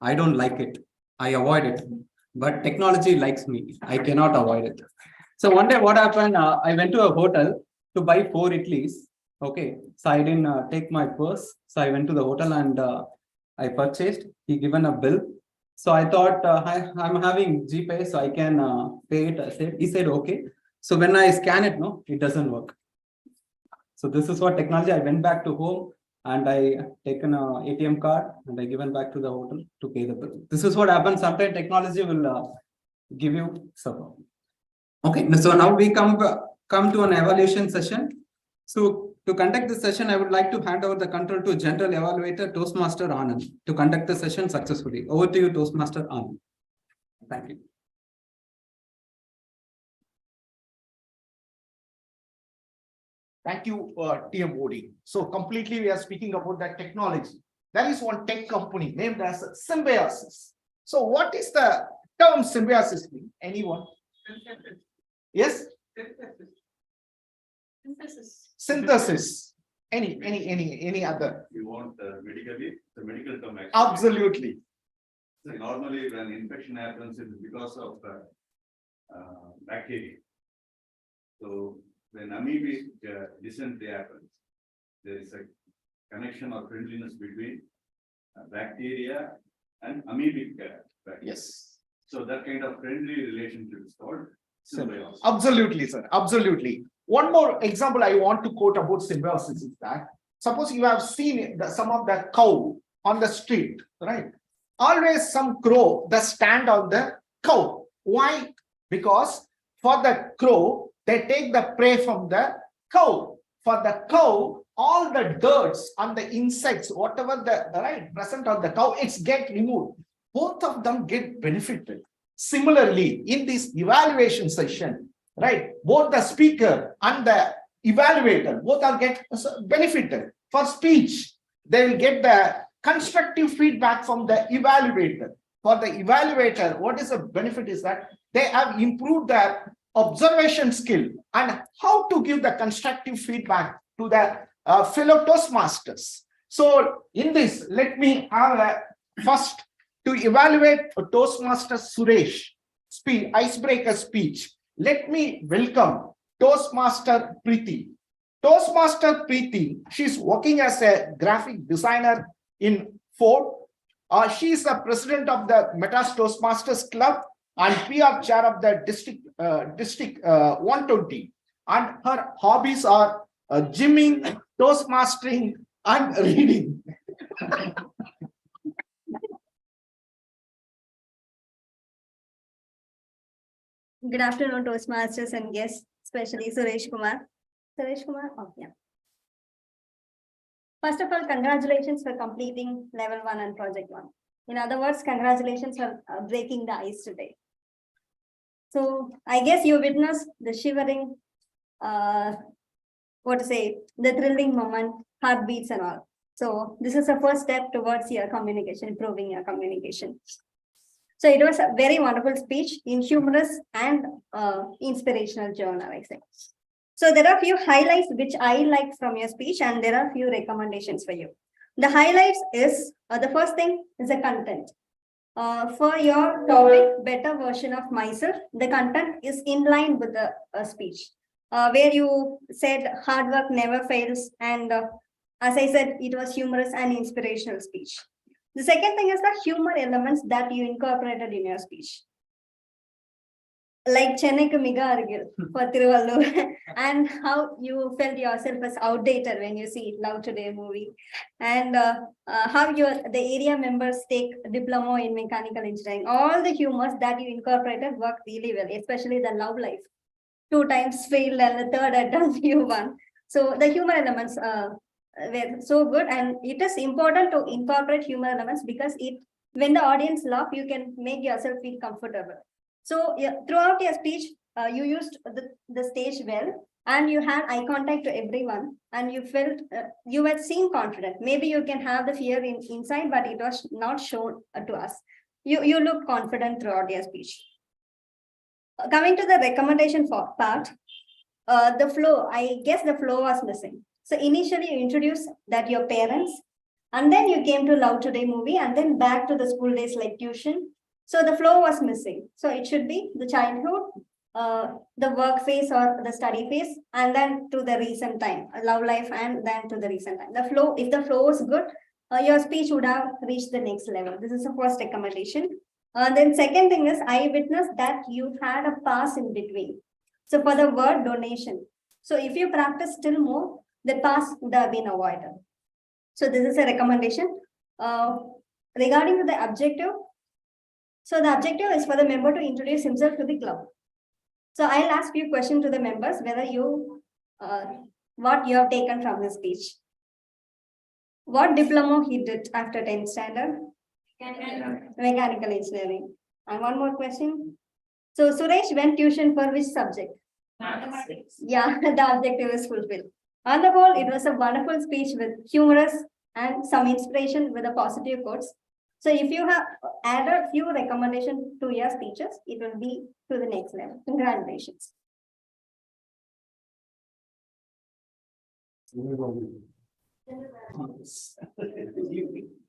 I don't like it. I avoid it. But technology likes me. I cannot avoid it. So one day what happened, I went to a hotel to buy 4 idlis. Okay. So I didn't take my purse. So I went to the hotel and I purchased. He given a bill. So I thought I'm having GPay, so I can pay it. He said, okay. So when I scan it, no, it doesn't work. So this is what technology. I went back to home and I taken a ATM card and I given back to the hotel to pay the bill. This is what happens. Sometimes technology will give you support. Okay, so now we come to an evaluation session. So to conduct this session, I would like to hand over the control to General Evaluator Toastmaster Anand to conduct the session successfully. Over to you, Toastmaster Anand. Thank you. Thank you, TM Modi. So completely we are speaking about that technology. there is one tech company named as Symbiosis. So what is the term symbiosis mean? Anyone? Yes? Synthesis. Any other? You want medically, the medical term actually. Absolutely. So normally when infection happens, it is because of bacteria. So when amoebic dysentery happens, there is a connection or friendliness between bacteria and amoebic bacteria. Yes. So that kind of friendly relationship is called symbiosis. Absolutely, sir. Absolutely. One more example I want to quote about symbiosis is that suppose you have seen some of the cow on the street, right? Always some crow that stand on the cow. Why? Because for the crow, they take the prey from the cow. For the cow, all the dirts and the insects, whatever the present on the cow, it's get removed. Both of them get benefited. Similarly, in this evaluation session, right, both the speaker and the evaluator, both are get benefited. For speech, they will get the constructive feedback from the evaluator. For the evaluator, what is the benefit is that they have improved their observation skill and how to give the constructive feedback to the fellow Toastmasters. So in this, let me have a first to evaluate a Toastmaster Suresh speech, icebreaker speech. Let me welcome Toastmaster Preeti. Toastmaster Preeti, she's working as a graphic designer in Ford. She is the president of the Metas Toastmasters Club and PR chair of the district 120. And her hobbies are gymming, Toastmastering, and reading. Good afternoon, Toastmasters and guests, especially Suresh Kumar. Suresh Kumar, oh, yeah. First of all, congratulations for completing level 1 and project 1. In other words, congratulations for breaking the ice today. So I guess you witnessed the shivering, the thrilling moment, heartbeats and all. So this is the first step towards your communication, improving your communication. So it was a very wonderful speech in humorous and inspirational journal, I say. So there are a few highlights which I like from your speech, and there are a few recommendations for you. The highlights is, the first thing is the content. For your topic, better version of myself, the content is in line with the speech, where you said hard work never fails. And as I said, it was humorous and inspirational speech. The second thing is the humor elements that you incorporated in your speech. Like Chennai Miga Argil for Tiruvallur, and how you felt yourself as outdated when you see Love Today movie, and how the area members take diploma in mechanical engineering. All the humors that you incorporated worked really well, especially the love life. 2 times failed and the third attempt you won. So the humor elements were so good, and it is important to incorporate humor elements because when the audience laugh, you can make yourself feel comfortable. So throughout your speech, you used the stage well, and you had eye contact to everyone, and you felt you were seen confident. Maybe you can have the fear inside, but it was not shown to us. You looked confident throughout your speech. Coming to the recommendation part, the flow, I guess the flow was missing. So initially you introduced that your parents, and then you came to Love Today movie, and then back to the school days like tuition. So the flow was missing. So it should be the childhood, the work phase or the study phase, and then to the recent time, love life, and then to the recent time. The flow, if the flow is good, your speech would have reached the next level. This is the first recommendation. Then second thing is, I witnessed that you had a pass in between. So for the word donation. So if you practice still more, the pass would have been avoided. So this is a recommendation. Regarding to the objective, so the objective is for the member to introduce himself to the club. So I'll ask you questions to the members whether what you have taken from the speech. What diploma he did after 10th standard? Mechanical engineering. And one more question. So Suresh went tuition for which subject? Yeah, the objective is fulfilled. On the whole, it was a wonderful speech with humorous and some inspiration with the positive quotes. So if you have added few recommendations to your speeches, it will be to the next level. Congratulations.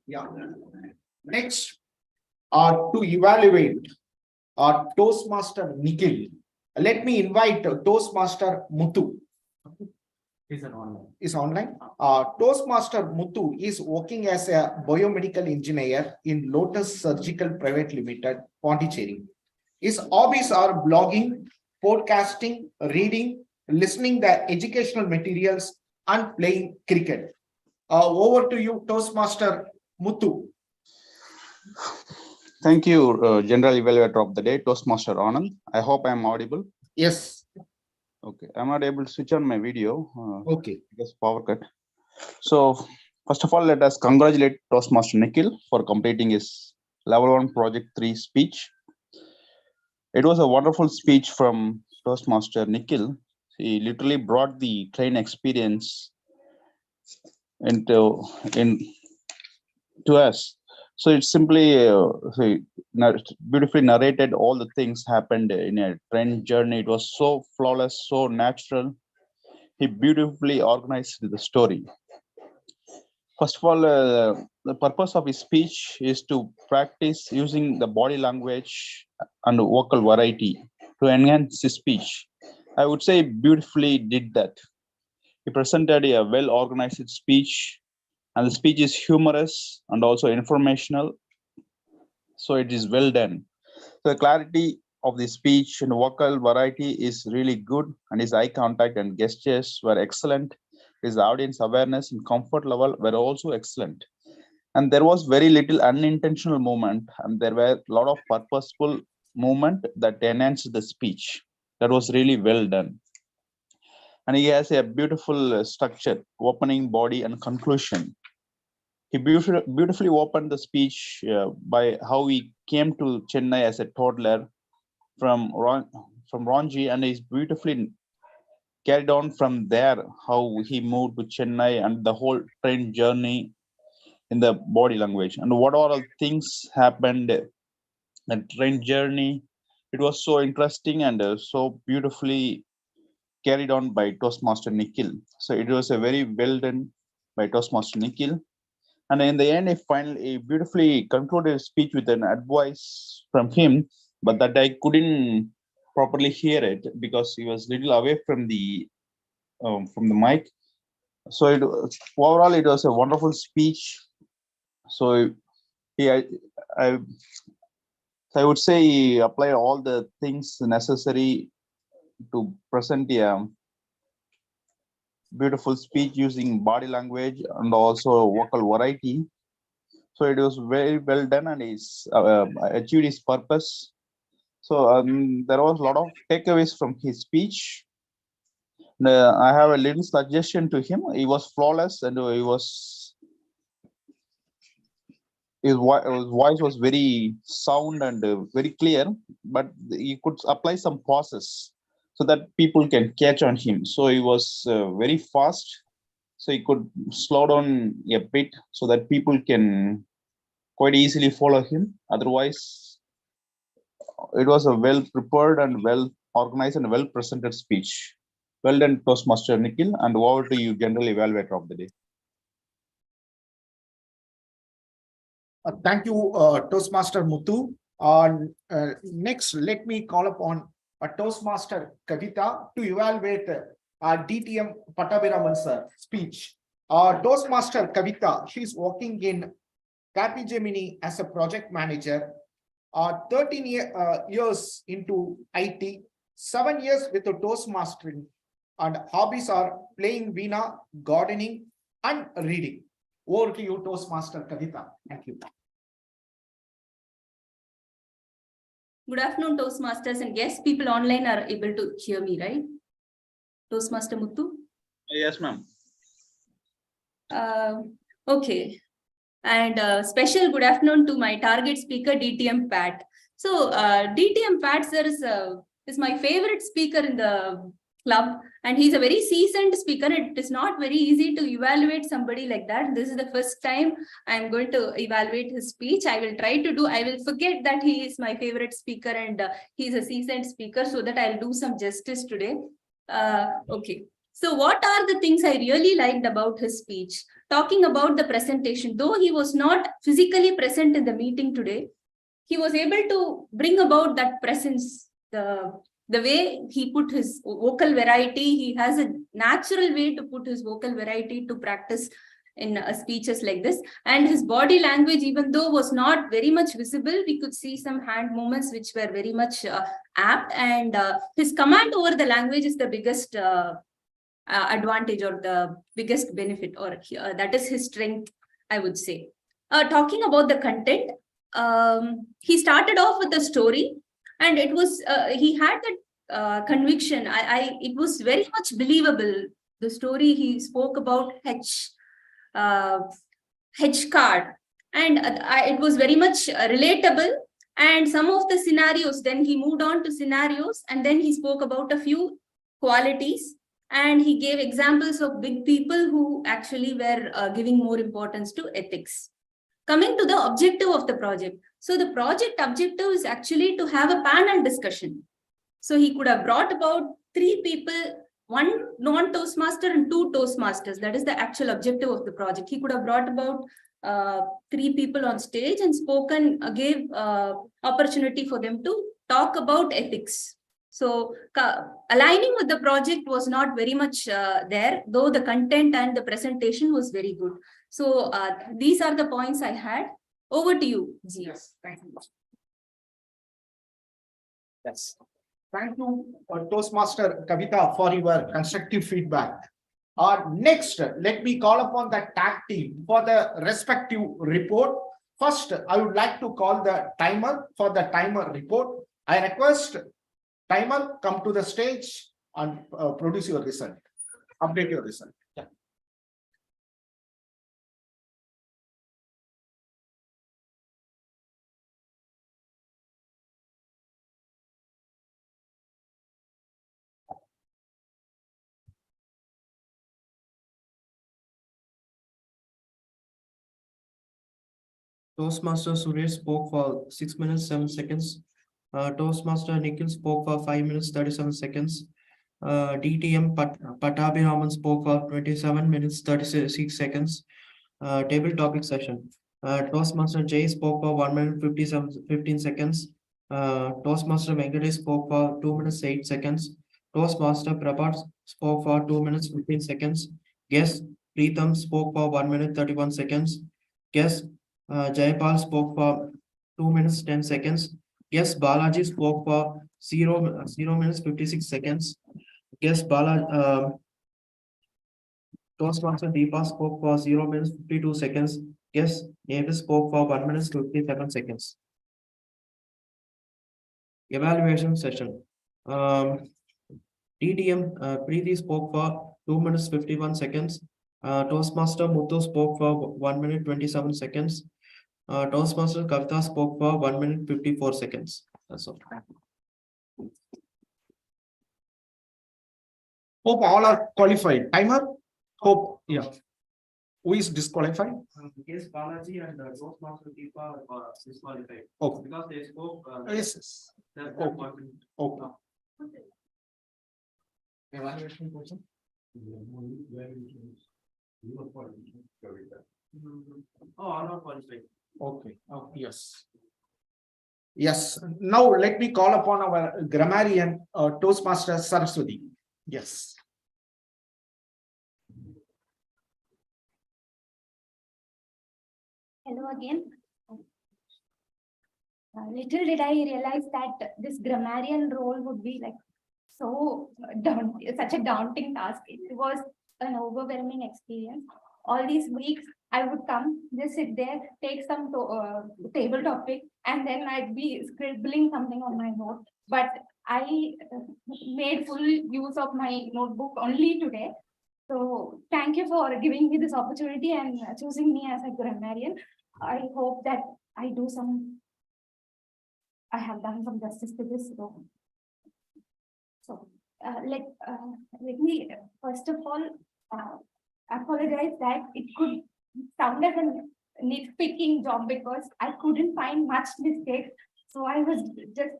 Yeah. Next, to evaluate Toastmaster Nikhil. Let me invite Toastmaster Muthu. Is online. Toastmaster Muthu is working as a biomedical engineer in Lotus Surgical Private Limited, Pondicherry. His hobbies are blogging, podcasting, reading, listening the educational materials, and playing cricket. Over to you, Toastmaster Muthu. Thank you, General Evaluator of the Day, Toastmaster Anand. I hope I am audible. Yes. Okay, I'm not able to switch on my video. Okay. Because power cut. So, first of all, let us congratulate Toastmaster Nikhil for completing his Level 1 Project 3 speech. It was a wonderful speech from Toastmaster Nikhil. He literally brought the train experience to us. So it's simply beautifully narrated all the things happened in a train journey. It was so flawless, so natural. He beautifully organized the story. First of all, the purpose of his speech is to practice using the body language and vocal variety to enhance his speech. I would say beautifully did that. He presented a well-organized speech, and the speech is humorous and also informational. So it is well done. So the clarity of the speech and vocal variety is really good, and his eye contact and gestures were excellent. His audience awareness and comfort level were also excellent. And there was very little unintentional movement, and there were a lot of purposeful movement that enhanced the speech. That was really well done. And he has a beautiful structure, opening, body, and conclusion. He beautifully opened the speech by how he came to Chennai as a toddler from Ranchi, and he's beautifully carried on from there, how he moved to Chennai and the whole train journey in the body language. And what all things happened, the train journey, it was so interesting and so beautifully carried on by Toastmaster Nikhil. So it was a very well done by Toastmaster Nikhil. And in the end, he beautifully concluded his speech with an advice from him, but that I couldn't properly hear it because he was little away from the mic. So overall, it was a wonderful speech. So I would say he applied all the things necessary to present a beautiful speech using body language and also vocal variety. So it was very well done, and he's achieved his purpose. So there was a lot of takeaways from his speech. I have a little suggestion to him. He was flawless, and his voice was very sound and very clear, but he could apply some pauses so that people can catch on him. So he was very fast, so he could slow down a bit so that people can quite easily follow him. Otherwise, it was a well prepared and well organized and well presented speech. Well done, Toastmaster Nikhil, and over to you, General Evaluator of the Day. Thank you, Toastmaster Muthu. Next, let me call upon Toastmaster Kavita to evaluate DTM Pattabhiraman's speech. Toastmaster Kavita, she's working in Capgemini as a project manager, 13 years into IT, 7 years with the Toastmastering, and hobbies are playing Veena, gardening, and reading. Over to you, Toastmaster Kavita. Thank you. Good afternoon, Toastmasters and guests. People online are able to hear me, right? Toastmaster Muthu? Yes, ma'am. Okay. And special good afternoon to my target speaker, DTM Pat. So DTM Pat, sir, is my favorite speaker in the club, and he's a very seasoned speaker. It is not very easy to evaluate somebody like that. This is the first time I'm going to evaluate his speech. I will forget that he is my favorite speaker and he's a seasoned speaker, so that I'll do some justice today. Okay. So what are the things I really liked about his speech? Talking about the presentation, though he was not physically present in the meeting today, he was able to bring about that presence, the way he put his vocal variety. He has a natural way to put his vocal variety to practice in speeches like this. And his body language, even though was not very much visible, we could see some hand movements which were very much apt. And his command over the language is the biggest advantage or the biggest benefit, or that is his strength, I would say. Talking about the content, he started off with a story, and it was he had that conviction. It was very much believable. The story he spoke about hedge card, and it was very much relatable. And some of the scenarios, then he moved on to scenarios, and then he spoke about a few qualities, and he gave examples of big people who actually were giving more importance to ethics. Coming to the objective of the project. So the project objective is actually to have a panel discussion. So he could have brought about 3 people, 1 non-Toastmaster and 2 Toastmasters. That is the actual objective of the project. He could have brought about 3 people on stage and gave opportunity for them to talk about ethics. So aligning with the project was not very much there, though the content and the presentation was very good. So these are the points I had. Over to you, G. Yes, thank you. Yes. Thank you, Toastmaster Kavita, for your constructive feedback. Next, let me call upon the tag team for the respective report. First, I would like to call the timer for the timer report. I request timer, come to the stage and produce your result. Update your result. Yeah. Toastmaster Suresh spoke for 6 minutes, 7 seconds. Toastmaster Nikhil spoke for 5 minutes, 37 seconds. DTM Patabhiraman spoke for 27 minutes, 36 seconds. Table topic session. Toastmaster Jay spoke for 1 minute, 15 seconds. Toastmaster Venkatesh spoke for 2 minutes, 8 seconds. Toastmaster Prabhat spoke for 2 minutes, 15 seconds. Guest Preetham spoke for 1 minute, 31 seconds. Guest Jayapal spoke for 2 minutes, 10 seconds. Guest Balaji spoke for 0 minutes, 56 seconds. Guest Toastmaster Deepa spoke for 0 minutes, 52 seconds. Guest Davis spoke for 1 minute, 57 seconds. Evaluation session. DTM Preeti spoke for 2 minutes, 51 seconds. Toastmaster Muthu spoke for 1 minute, 27 seconds. Toastmaster Kavita spoke for 1 minute, 54 seconds. That's all. Hope all are qualified. Timer? Hope, yeah. Who is disqualified? Yes, Balaji and Toastmaster Deepa are disqualified. Okay. Because they spoke. Yes. Okay. Evaluation question? Oh, all are qualified. Okay. Oh, yes. Yes. Now let me call upon our grammarian, Toastmaster Saraswati. Yes. Hello again. Little did I realize that this grammarian role would be like such a daunting task. It was an overwhelming experience. All these weeks, I would come, just sit there, take some table topic, and then I'd be scribbling something on my note. But I made full use of my notebook only today. So thank you for giving me this opportunity and choosing me as a grammarian. I hope that I have done some justice to this. So let me first of all apologize that it could sound as a nitpicking job because I couldn't find much mistakes. So I was just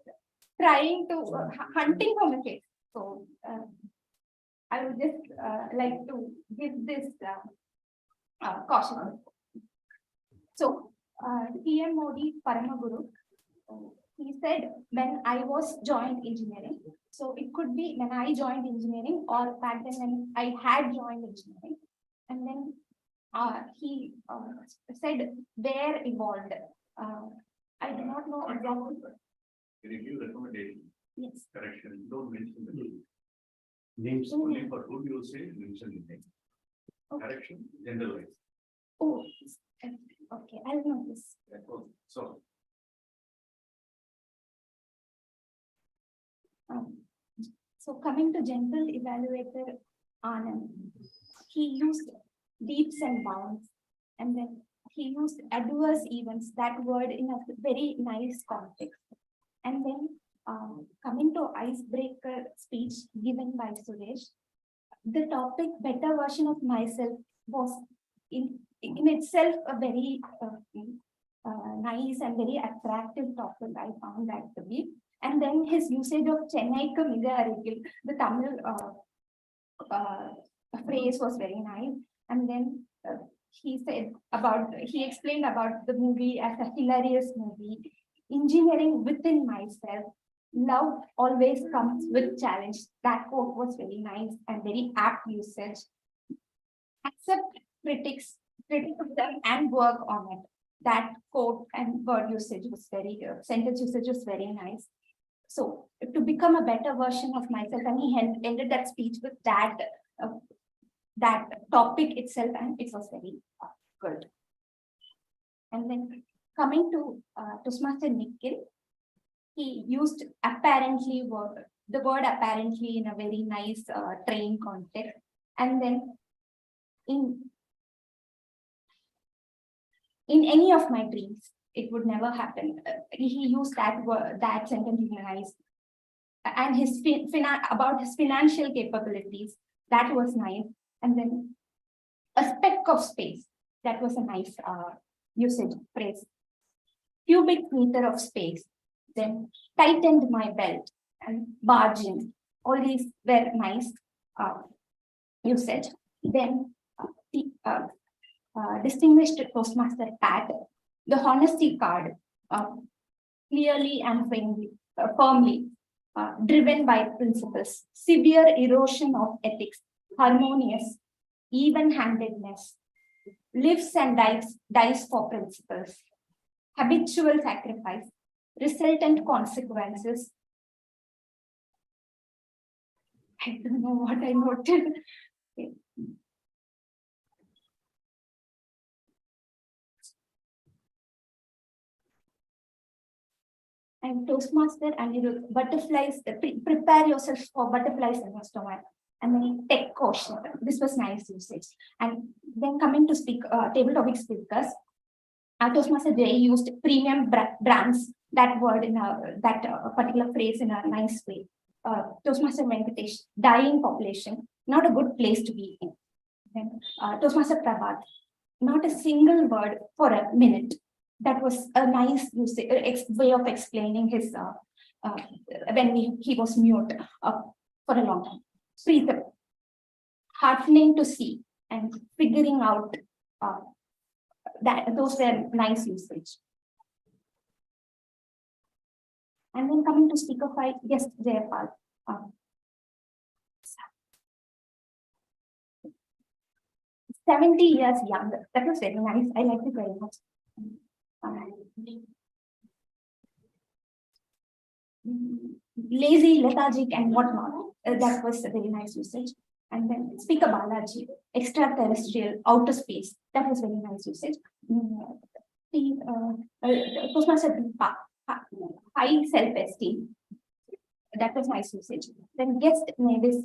trying to hunting for mistakes. So I would just like to give this caution. So PM Modi Paramaguru, he said when I was joined engineering. So it could be when I joined engineering or back then when I had joined engineering. And then he said where evolved. I do not know exactly. Can you give recommendation? Yes. Correction, don't mention the name. Names only for whom you say, mention the name. Correction, generalize. Oh, okay, I'll know this. So. So coming to general evaluator Anand, he used leaps and bounds, and then he used adverse events, that word in a very nice context. And then coming to icebreaker speech given by Suresh, the topic better version of myself was in itself a very nice and very attractive topic. I found that to be. And then his usage of Chennai ka miga arigil, the Tamil phrase was very nice. And then he explained about the movie as a hilarious movie. Engineering within myself, love always comes with challenge. That quote was very nice and very apt usage. Accept critics of them and work on it. That quote and word usage was sentence usage was very nice. So to become a better version of myself, and he ended that speech with that topic itself, and it was very good. And then coming to Toastmaster Nikhil, he used apparently the word apparently in a very nice training context. And then in any of my dreams, it would never happen. He used that word, that sentence in nice. And his about his financial capabilities, that was nice. And then a speck of space, that was a nice usage phrase. Cubic meter of space, then tightened my belt and barging. All these were nice usage. Then distinguished Toastmaster Pat, the honesty card, clearly and firmly driven by principles, severe erosion of ethics, harmonious, even-handedness, lives and dies for principles, habitual sacrifice, resultant consequences. I don't know what I noted. Okay. And Toastmaster and butterflies, prepare yourself for butterflies in your stomach. And then tech caution. This was nice usage. And then coming to table topic speakers, Toastmaster Jay used premium brands, that word in that particular phrase in a nice way. Toastmaster Venkatesh, dying population, not a good place to be in. Then Toastmaster Prabhat, not a single word for a minute. That was a nice way of explaining his when he was mute for a long time. Preetham, heartening to see and figuring out that those were nice usage. And then coming to speaker 5, yes, Jayapal. 70 years younger. That was very nice. I liked it very much. Lazy, lethargic, and whatnot. That was a very nice usage. And then Speaker Balaji, extraterrestrial, outer space. That was very nice usage. Toastmaster Deepa, high self-esteem. That was nice usage. Then guest Mavis.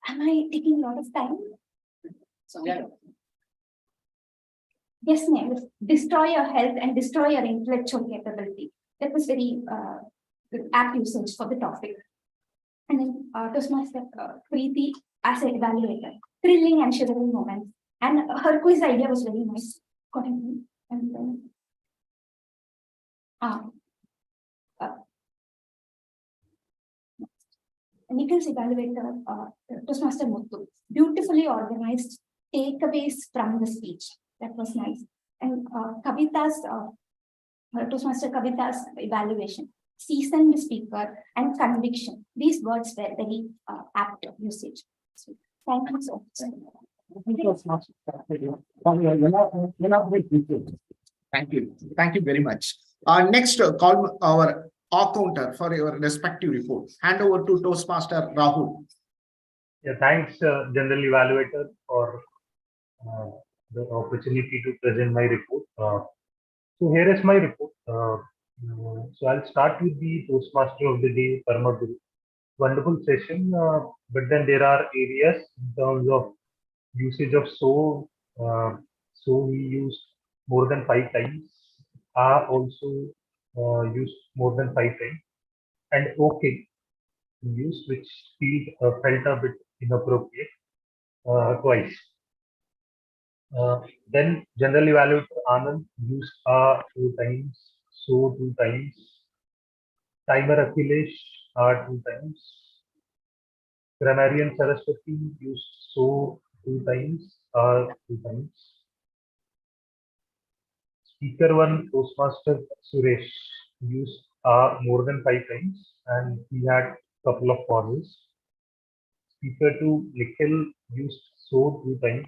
Am I taking a lot of time? Yes, Mavis. Destroy your health and destroy your intellectual capability. That was very apt usage for the topic. And then Toastmaster Preeti as an evaluator, thrilling and shivering moments. And her quiz idea was very nice. And then Nikhil's evaluator, Toastmaster Muthu, beautifully organized takeaways from the speech. That was nice. And Kavita's, Toastmaster Kavita's evaluation, seasoned speaker and conviction. These words were very apt usage. So, thank you so much. Thank you. Thank you very much. Next, call our accountant for your respective report. Hand over to Toastmaster Rahul. Yeah, thanks, General Evaluator, for the opportunity to present my report. So here is my report. So I'll start with the Toastmaster of the Day, Parma Guru. Wonderful session, but then there are areas in terms of usage of so. So we used more than 5 times. Also used more than 5 times, and okay used, which felt a bit inappropriate, twice. Then General Evaluator Anand used 2 times, so 2 times. Timer Akhilesh 2 times. Grammarian Saraswati used so 2 times, 2 times. Speaker 1 Toastmaster Suresh used more than 5 times, and he had couple of pauses. Speaker 2 Nikhil used so 2 times.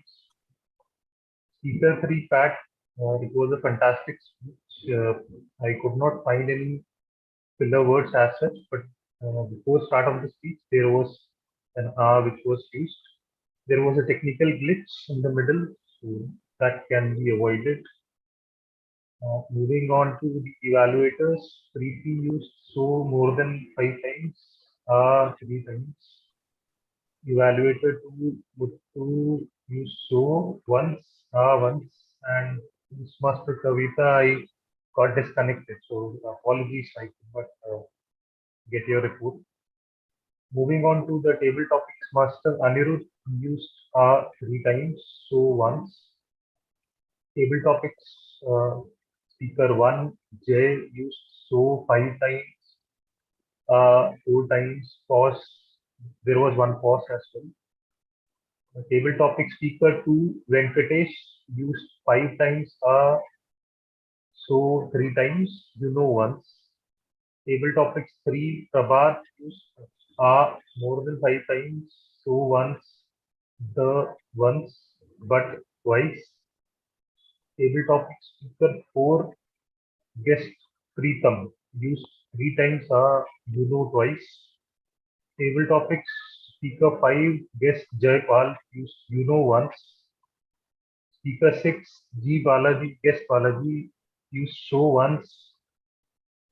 Speaker 3 Pat, it was a fantastic speech. I could not find any filler words as such, but before start of the speech there was an which was used. There was a technical glitch in the middle, so that can be avoided. Moving on to the evaluators, Preeti used so more than 5 times, 3 times. Evaluator 2 used so once, and Toastmaster Kavita, I got disconnected, so apologies, I could not get your report. Moving on to the table topics, Master Anirudh used 3 times, so once. Table topics, Speaker 1 Jay used so 5 times, 4 times. Pause. There was 1 pause as well. Table topic Speaker 2 Venkatesh used 5 times, so 3 times. Once. Table topics 3 Prabhat used more than 5 times, so once, but twice. Table topic Speaker 4 Guest Preetham used 3 times, twice. Table topics Speaker 5 Guest Jaypal used once. Speaker 6 G Balaji Guest Balaji used so once.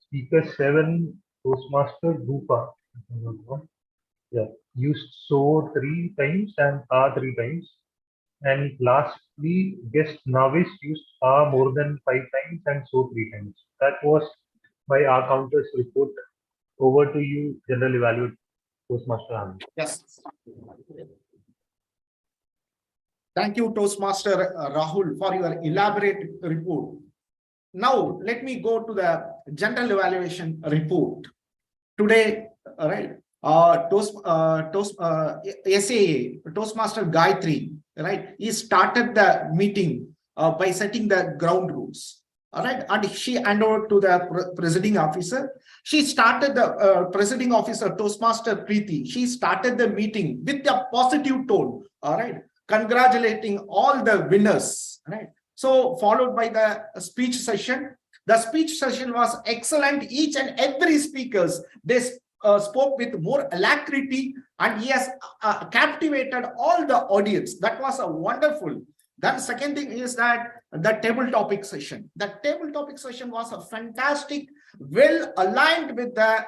Speaker 7 Toastmaster Rupa used so 3 times and 3 times. And lastly, guest Navis used more than 5 times and so 3 times. That was my counters report. Over to you, General Evaluator, Toastmaster Anand. Yes. Thank you, Toastmaster Rahul, for your elaborate report. Now, let me go to the general evaluation report. Today, right, SAA, Toastmaster Gayatri, right, he started the meeting by setting the ground rules. All right, and she handed over to the presiding officer. She started the presiding officer, Toastmaster Preeti. She started the meeting with a positive tone. All right, congratulating all the winners. Right. So followed by the speech session. The speech session was excellent. Each and every speakers, they spoke with more alacrity, and he has captivated all the audience. That was a wonderful. Then second thing is that the table topic session. The table topic session was a fantastic, well aligned with the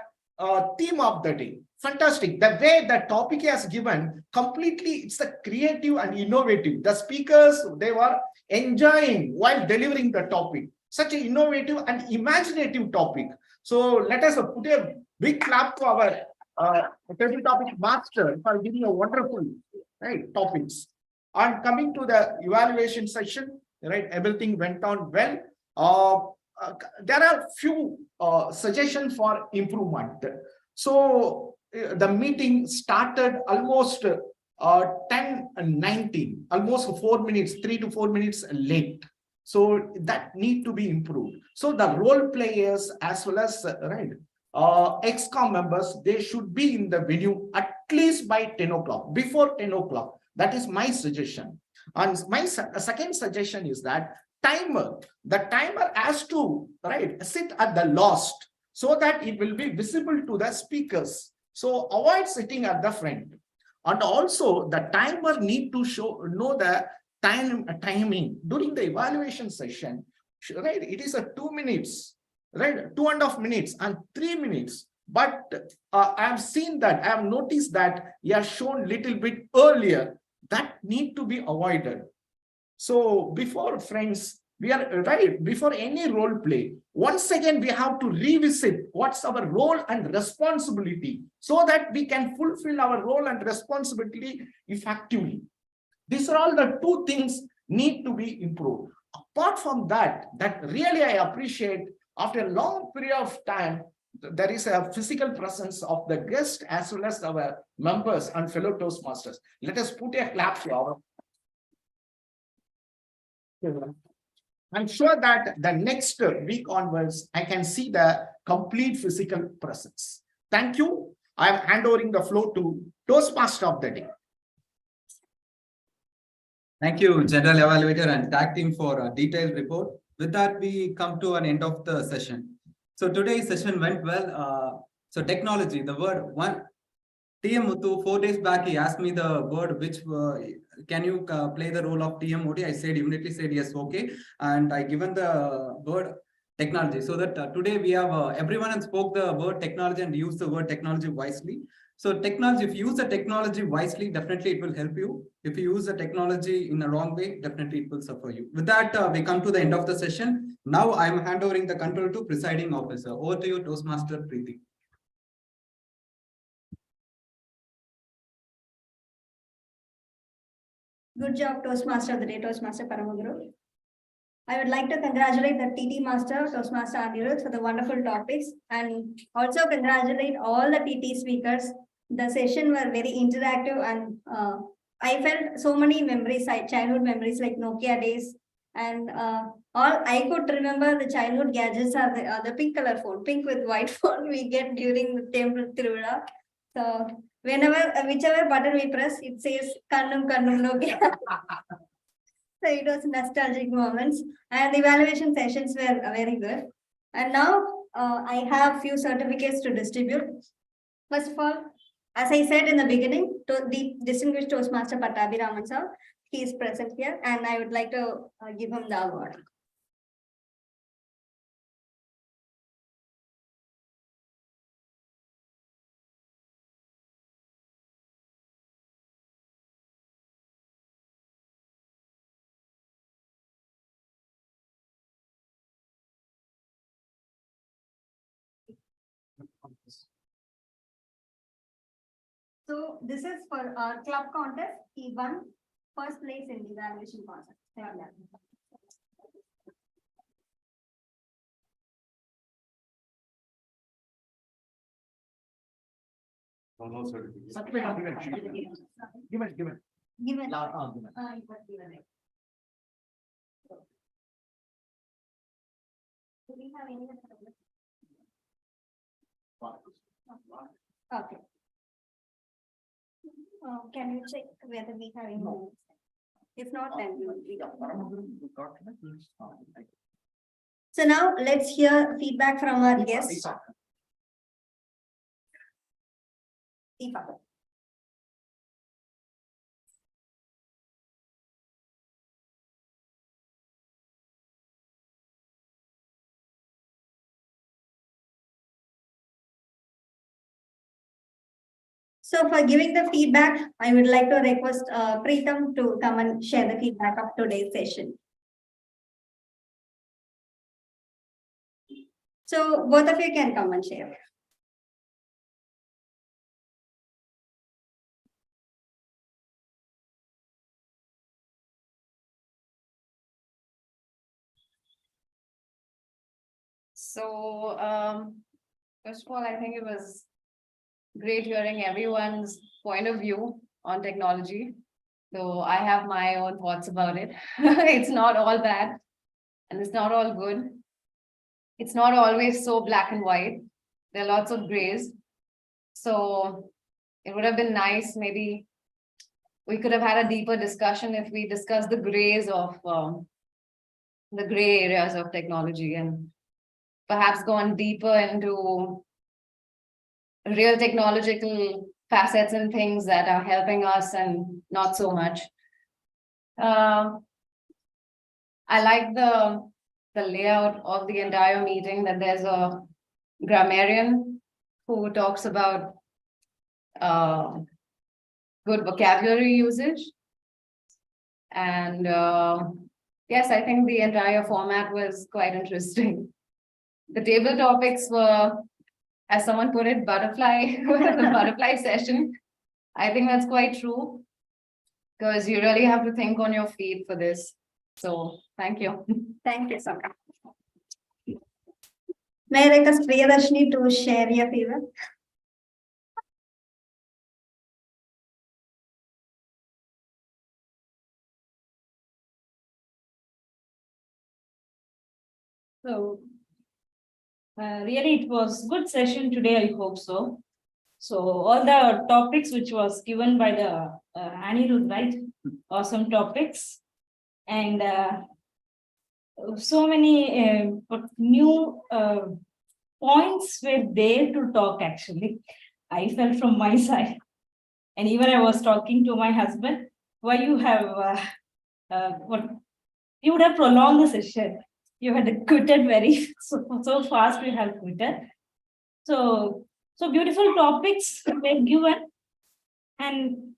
theme of the day. Fantastic. The way the topic has given, completely, it's a creative and innovative. The speakers, they were enjoying while delivering the topic. Such an innovative and imaginative topic. So let us put a big clap to our table topic master for giving a wonderful, right, topics. And coming to the evaluation session, right, everything went on well. There are few suggestions for improvement. So the meeting started almost 10:19, almost 4 minutes, 3 to 4 minutes late. So that need to be improved. So the role players as well as ex-com members, they should be in the venue at least by 10 o'clock, before 10 o'clock. That is my suggestion. And my second suggestion is that the timer has to sit at the last so that it will be visible to the speakers. So avoid sitting at the front. And also the timer need to know the timing during the evaluation session, right? It is a 2 minutes, right? 2.5 minutes and 3 minutes. But I have seen that, I have noticed that you are shown little bit earlier. That need to be avoided. So before friends, we are right before any role play, once again we have to revisit what's our role and responsibility so that we can fulfill our role and responsibility effectively. These are all the two things need to be improved. Apart from that really I appreciate, after a long period of time, there is a physical presence of the guest as well as our members and fellow Toastmasters. Let us put a clap to our. I'm sure that the next week onwards, I can see the complete physical presence. Thank you. I'm handing the floor to Toastmaster of the day. Thank you, General Evaluator and Tag Team, for a detailed report. With that, we come to an end of the session. So today's session went well. So technology, the word one. TM Muthu, 4 days back, he asked me the word which can you play the role of TMOD? I said immediately said yes, okay, and I given the word technology. So that today we have everyone spoke the word technology and used the word technology wisely. So technology, if you use the technology wisely, definitely it will help you. If you use the technology in a wrong way, definitely it will suffer you. With that, we come to the end of the session. Now I am handovering the control to presiding officer. Over to you, Toastmaster Preeti. Good job, Toastmaster of the day, Toastmaster Paramaguru. I would like to congratulate the TT Master, Toastmaster Anirudh, for the wonderful topics, and also congratulate all the TT speakers. The session were very interactive, and I felt so many memories, childhood memories like Nokia days, and all I could remember the childhood gadgets are the pink color phone, pink with white phone we get during the temple Tiruvada. So whichever button we press, it says Kannum Kannum Nokia. So it was nostalgic moments, and the evaluation sessions were very good. And now I have few certificates to distribute. First of all, as I said in the beginning, the distinguished Toastmaster Pattabhi Raman sir, he is present here, and I would like to give him the award. So this is for our club contest. He won first place in the evaluation contest. No certificate. Give it. Given. Do we have any? Okay. Can you check whether we have any? If not, then we will. So now let's hear feedback from our guests. Deepak. So for giving the feedback, I would like to request Preetham to come and share the feedback of today's session. So both of you can come and share. So, first of all, I think it was great hearing everyone's point of view on technology. So I have my own thoughts about it. It's not all bad and it's not all good. It's not always so black and white. There are lots of grays. So it would have been nice, maybe we could have had a deeper discussion if we discussed the grays of the gray areas of technology and perhaps gone deeper into real technological facets and things that are helping us and not so much. I like the layout of the entire meeting, that there's a grammarian who talks about good vocabulary usage. And yes, I think the entire format was quite interesting. The table topics were, as someone put it, butterfly, the butterfly session. I think that's quite true because you really have to think on your feet for this. So thank you. Thank you, Saka. May I request Priyadarshini to share your feedback? So really, it was good session today, I hope so. So all the topics which was given by the Anirudh, right? Awesome topics. And so many new points were there to talk actually. I felt from my side. And even I was talking to my husband, why you have, what you would have prolonged the session. You had quitted very so fast. We have quitted. So beautiful topics were given, and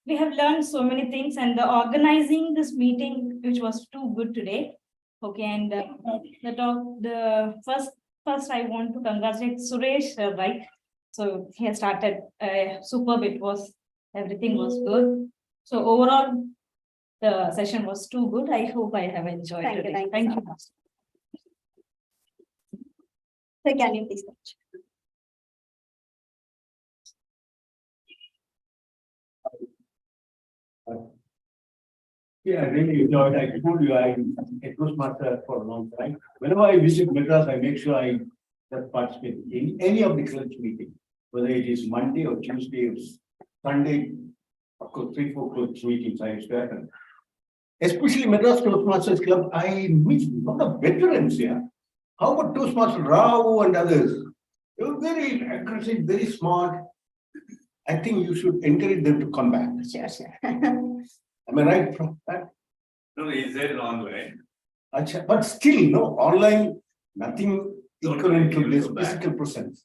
we have learned so many things. And the organizing this meeting, which was too good today. Okay, and the first I want to congratulate Suresh, right? So he has started superb. It was everything was good. So overall, the session was too good. I hope I have enjoyed it. Thank you. So can you please touch? Yeah, I really enjoyed. I told you I'm a Toastmaster for a long time. Whenever I visit Madras, I make sure I just participate in any of the club's meeting, whether it is Monday or Tuesday or Sunday. Of course, 3-4 clubs meetings I used to attend. Especially Madras Toastmasters Club, I meet a lot of veterans here. How about Toastmaster Rao and others? They were very aggressive, very smart. I think you should encourage them to come back. Sure, sure. Am I right from that? No, is there online? But still, no, online, nothing equivalent to this physical presence.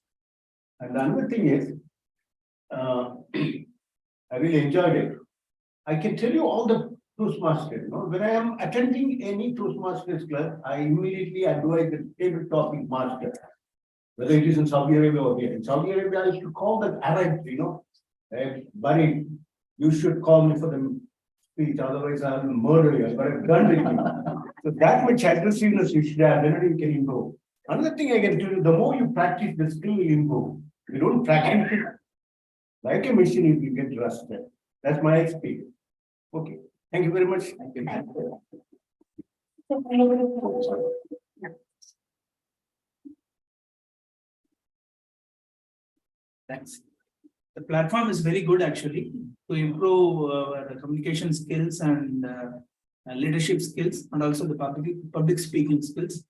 And another thing is, I really enjoyed it. I can tell you all the Toastmasters, when I am attending any Toastmasters club, I immediately advise the table topic master, whether it is in Saudi Arabia or here. In Saudi Arabia, I used to call that Arab, buddy, you should call me for the speech, otherwise I'll murder you. But I've done it. So that much aggressiveness you should have, then you can improve. Another thing I can tell you, the more you practice, the skill will improve. If you don't practice it, like a machine, you get rusted. That's my experience. Okay. Thank you very much. Thank you. Thanks. The platform is very good actually to improve the communication skills and leadership skills and also the public speaking skills.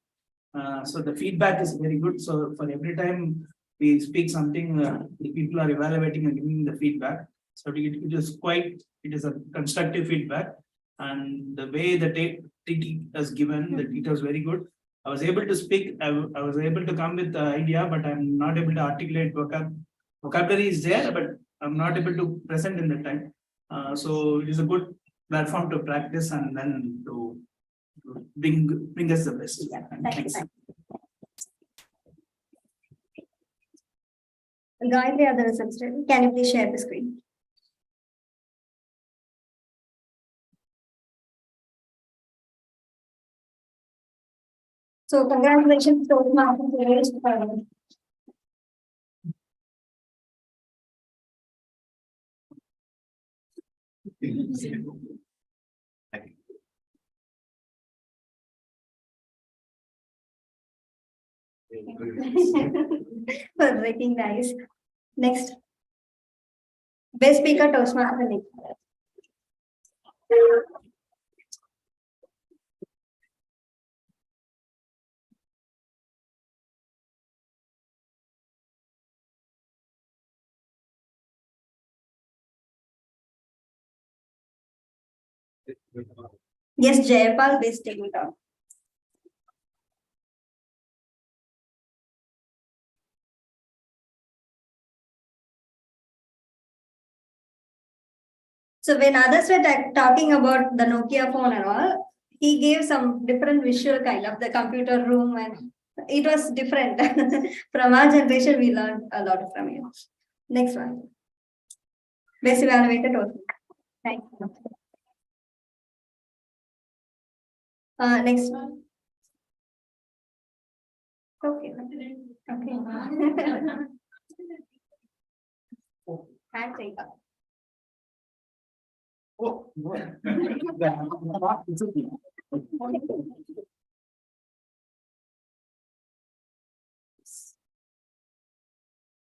So the feedback is very good. So for every time we speak something, the people are evaluating and giving the feedback. So it is a constructive feedback, and the way the TT has given, it was very good. I was able to speak, I was able to come with the idea, but I'm not able to articulate vocabulary is there, but I'm not able to present in the time. So it is a good platform to practice and then to bring us the best. Yeah, Thanks. Gayatri, other results, can you please share the screen? So congratulations to Toastmasters. For breaking the ice. Next. Best speaker Toastmaster. Yes, Jayapal, best taking talk. So when others were talking about the Nokia phone and all, he gave some different visual kind of the computer room, and it was different. From our generation, we learned a lot from you. Next one. Best evaluated also. Thank you. Next one. Okay. Okay. Handshake. Oh,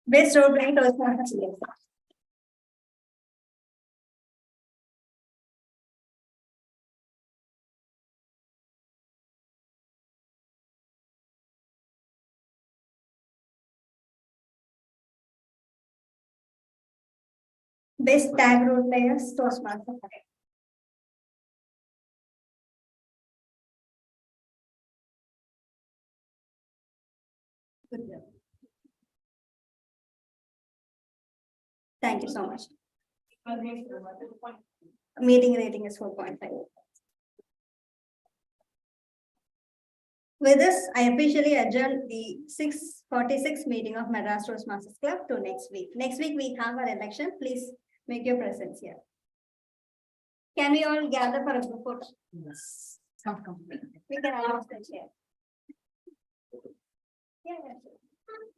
Best role playing Toastmasters. Best tag role players Toastmasters. Good job. Thank you so much. Meeting rating is 4.5. With this, I officially adjourn the 6:46 meeting of Madras Toastmasters Club to next week. Next week, we have our election. Please make your presence here. Can we all gather for a group photo? Yes. We can announce the chair. Yeah, yeah.